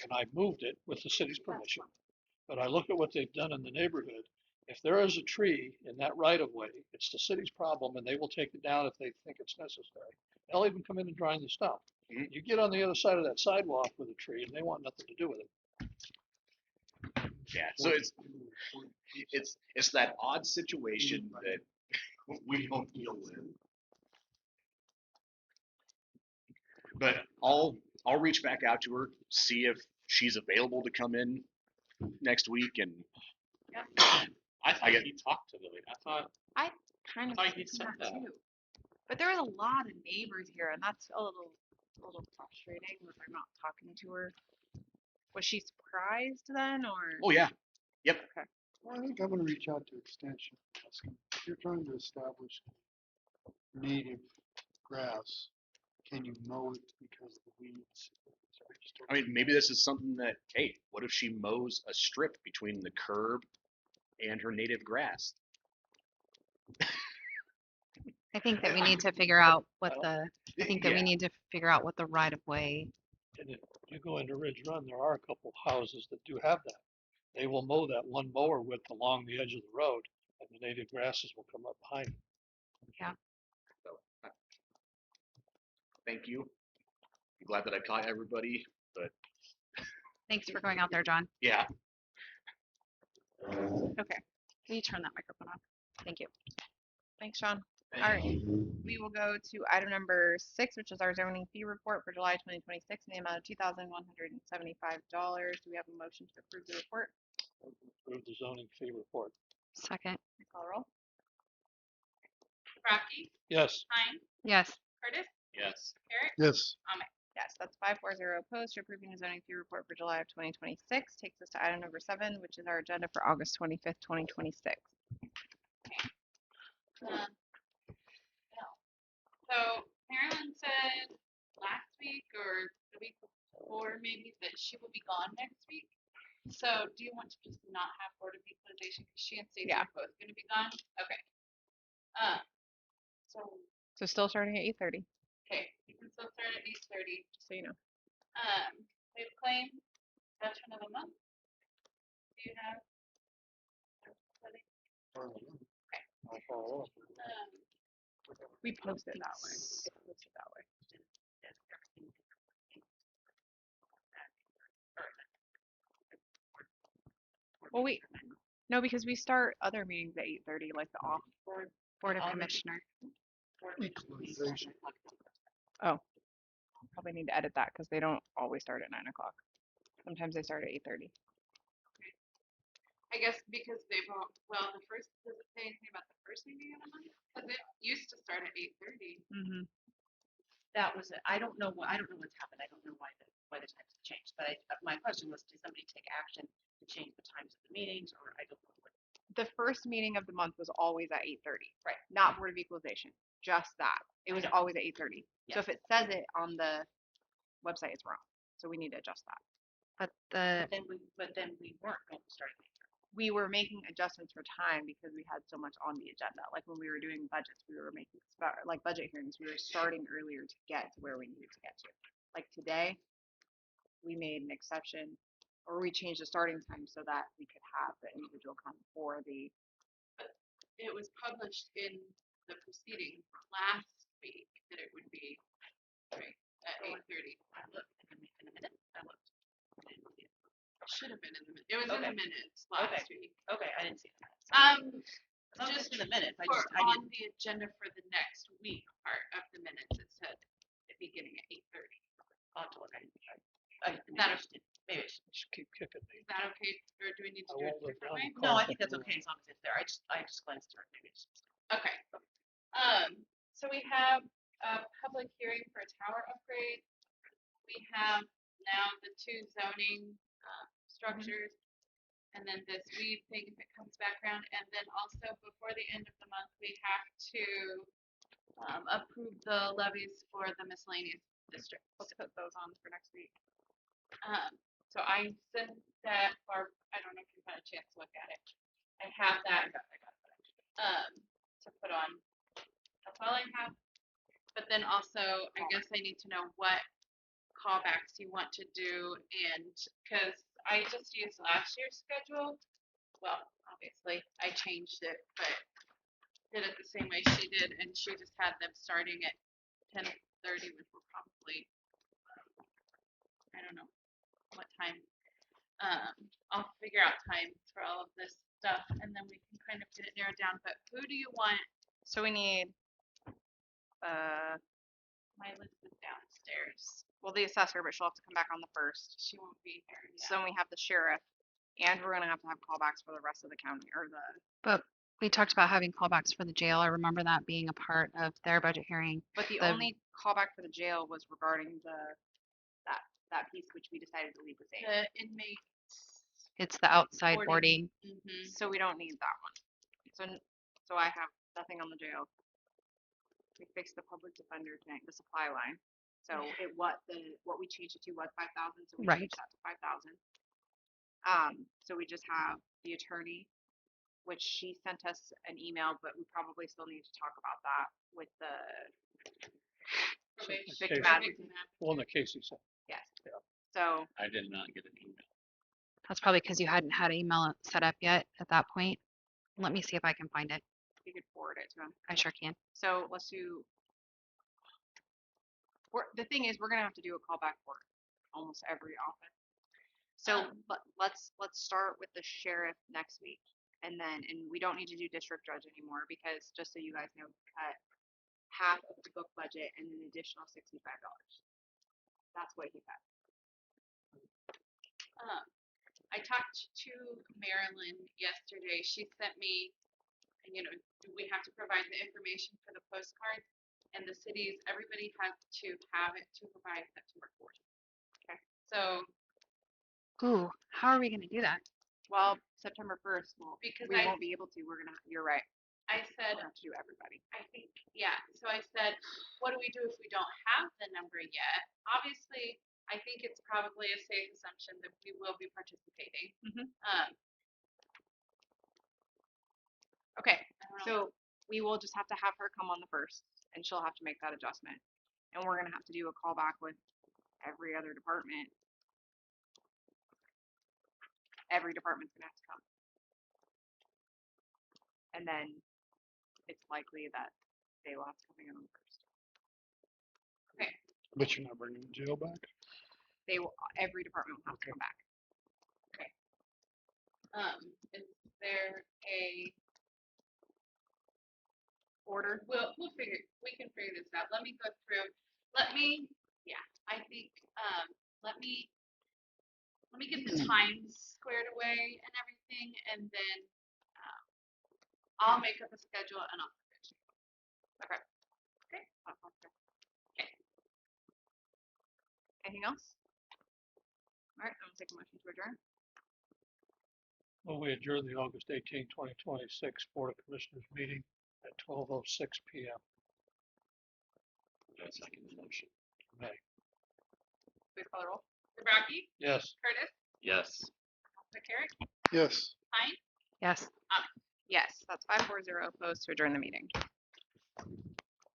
Speaker 13: And I moved it with the city's permission. But I look at what they've done in the neighborhood. If there is a tree in that right of way, it's the city's problem and they will take it down if they think it's necessary. They'll even come in and grind the stump.
Speaker 8: Mhm.
Speaker 13: You get on the other side of that sidewalk with a tree and they want nothing to do with it.
Speaker 8: Yeah. So it's that odd situation that we don't deal with. But I'll reach back out to her, see if she's available to come in next week, and
Speaker 12: I thought he talked to Lily. I thought
Speaker 6: I kind of
Speaker 12: thought
Speaker 6: think
Speaker 12: he said that.
Speaker 6: too. But there was a lot of neighbors here and that's a little frustrating when I'm not talking to her. Was she surprised then or?
Speaker 8: oh yeah, yep.
Speaker 6: Okay.
Speaker 7: Well, I think I'm gonna reach out to Extension. Ask them, if you're trying to establish native grass, can you mow it because of the weeds?
Speaker 8: I mean, maybe this is something that, hey, what if she mows a strip between the curb and her native grass?
Speaker 4: I think that we need to figure out what
Speaker 13: Well,
Speaker 4: I think that we
Speaker 8: Yeah.
Speaker 4: need to figure out what the right of way.
Speaker 13: And if you go into Ridge Run, there are a couple houses that do have that. They will mow that one mower width along the edge of the road and the native grasses will come up behind it.
Speaker 8: So, thank you. I'm glad that I caught everybody, but
Speaker 4: Thanks for going out there, John.
Speaker 8: yeah.
Speaker 4: Okay. Can you turn that microphone on? Thank you.
Speaker 6: Thanks, Sean. All right. We will go to item number 6, which is our zoning fee report for July 2026 in the amount of $2,175. Do we have a motion to approve the report?
Speaker 13: Approve the zoning fee report.
Speaker 4: Second.
Speaker 6: Call the roll.
Speaker 1: Crafty,
Speaker 13: Yes.
Speaker 1: Hines,
Speaker 4: Yes.
Speaker 1: Curtis,
Speaker 12: Yes.
Speaker 1: Eric,
Speaker 7: Yes,
Speaker 6: Yes, that's 540 opposed to approving the zoning fee report for July of 2026. Takes us to item number 7, which is our agenda for August 25th, 2026.
Speaker 1: So Marilyn said last week or the week before maybe that she will be gone next week. So do you want to just not have Board of Equalization because she and Stacey
Speaker 6: Yeah.
Speaker 1: are both going to be gone? Okay. So
Speaker 6: So still starting at 8:30,
Speaker 1: okay, you can still start at 8:30.
Speaker 6: just so you know.
Speaker 1: We have claim session of the month. Do you have? everybody?
Speaker 13: I'll follow up.
Speaker 6: We post it that way. It's posted that way. Well, no, because we start other meetings at 8:30, like the off
Speaker 4: Board of Commissioner.
Speaker 7: equalization.
Speaker 6: Oh, probably need to edit that because they don't always start at 9 o'clock. Sometimes they start at 8:30.
Speaker 1: I guess because they won't, well, the first, does it say anything about the first meeting of the month? Because it used to start at 8:30.
Speaker 6: Mm-hmm.
Speaker 9: That was it. I don't know what's happened. I don't know why the times have changed. But my question was, did somebody take action to change the times of the meetings, or I don't know what.
Speaker 6: The first meeting of the month was always at 8:30. Right. Not Board of Equalization. Just that. It was always at 8:30. So if it says it on the website, it's wrong. So we need to adjust that.
Speaker 4: But
Speaker 9: Then we weren't going to start.
Speaker 6: We were making adjustments for time because we had so much on the agenda. Like when we were doing budgets, we were making like budget hearings. We were starting earlier to get to where we needed to get to. Like today, we made an exception, or we changed the starting time so that we could have the individual come for the.
Speaker 1: It was published in the proceeding last week that it would be right at 8:30.
Speaker 9: I looked in a minute. I looked.
Speaker 1: Should have been in the minutes. It was in the minutes last week.
Speaker 9: Okay, I didn't see that.
Speaker 1: Just
Speaker 9: in the minutes. I
Speaker 1: on
Speaker 9: didn't.
Speaker 1: the agenda for the next week part of the minutes, it said the beginning at 8:30.
Speaker 9: I'll have to look. I
Speaker 15: that
Speaker 9: maybe I should.
Speaker 13: Just keep kicking me.
Speaker 15: Is that okay, or do we need to
Speaker 13: I
Speaker 15: do it
Speaker 13: won't look
Speaker 15: differently?
Speaker 13: down.
Speaker 9: No, I think that's okay as long as it's there. I just glanced through it. Maybe it's just.
Speaker 15: Okay. So we have a public hearing for a tower upgrade. We have now the two zoning structures, and then this weed thing if it comes back around, and then also before the end of the month we have to approve the levies for the miscellaneous district.
Speaker 2: Let's put those on for next week.
Speaker 15: So I sent that, Barb. I don't know if you've had a chance to look at it. I have that. To put on. That's all I have. But then also, I guess I need to know what callbacks you want to do, and because I just used last year's schedule. Well, obviously I changed it, but did it the same way she did, and she just had them starting at 10:30, which will probably, I don't know what time. I'll figure out time for all of this stuff, and then we can kind of get it narrowed down. But who do you want?
Speaker 6: So we need,
Speaker 15: My list is downstairs.
Speaker 6: well, the assessor, but she'll have to come back on the 1st.
Speaker 15: She won't be here.
Speaker 6: So then we have the sheriff, and we're gonna have to have callbacks for the rest of the county, or the,
Speaker 4: But we talked about having callbacks for the jail. I remember that being a part of their budget hearing.
Speaker 6: but the
Speaker 4: The-
Speaker 6: only callback for the jail was regarding that piece which we decided to leave the same.
Speaker 15: The inmates.
Speaker 4: It's the outside
Speaker 15: boarding.
Speaker 4: boarding.
Speaker 6: So we don't need that one. So I have nothing on the jail. We fixed the public defender thing, the supply line. So what we changed it to was 5,000, so we
Speaker 4: Right.
Speaker 6: changed that to 5,000. So we just have the attorney, which she sent us an email, but we probably still need to talk about that with the victim advocate.
Speaker 13: One that Casey said.
Speaker 6: Yes. So
Speaker 12: I did not get an email.
Speaker 4: That's probably because you hadn't had email set up yet at that point. Let me see if I can find it.
Speaker 6: you could forward it to him.
Speaker 4: I sure can.
Speaker 6: So let's do. The thing is, we're gonna have to do a callback for almost every office. So let's start with the sheriff next week, and we don't need to do district judge anymore because just so you guys know, we cut half of the book budget and an additional $65. That's what he cut.
Speaker 15: I talked to Marilyn yesterday. She sent me, we have to provide the information for the postcards, and the cities, everybody has to have it to provide September 4th. Okay. So.
Speaker 4: Ooh, how are we going to do that?
Speaker 6: Well, September 1st,
Speaker 15: Because
Speaker 6: we won't be able to. You're right.
Speaker 15: I said,
Speaker 6: We'll have to do everybody.
Speaker 15: I think, yeah. So I said, what do we do if we don't have the number yet? Obviously, I think it's probably a safe assumption that we will be participating.
Speaker 6: Okay, so we will just have to have her come on the 1st, and she'll have to make that adjustment. And we're gonna have to do a callback with every other department. Every department's gonna have to come. And then it's likely that they will have to come in on the 1st.
Speaker 15: Okay.
Speaker 7: But you're not bringing the jail back?
Speaker 6: Every department will have to come back.
Speaker 15: Okay. Is there a order? We can figure this out. Let me go through. I think, let me get the times squared away and everything, and then I'll make up a schedule and I'll send it to you. Okay. Okay. Okay.
Speaker 6: Anything else? All right, I'm gonna take a motion to adjourn.
Speaker 13: Well, we adjourn the August 18, 2026 Board of Commissioners meeting at 12:06 p.m.
Speaker 12: I second the motion.
Speaker 13: May.
Speaker 15: Please call the roll. Zabraki?
Speaker 13: Yes.
Speaker 15: Curtis?
Speaker 12: Yes.
Speaker 15: McCarrick?
Speaker 7: Yes.
Speaker 15: Pine?
Speaker 4: Yes.
Speaker 6: Yes, that's 540 opposed to adjourn the meeting.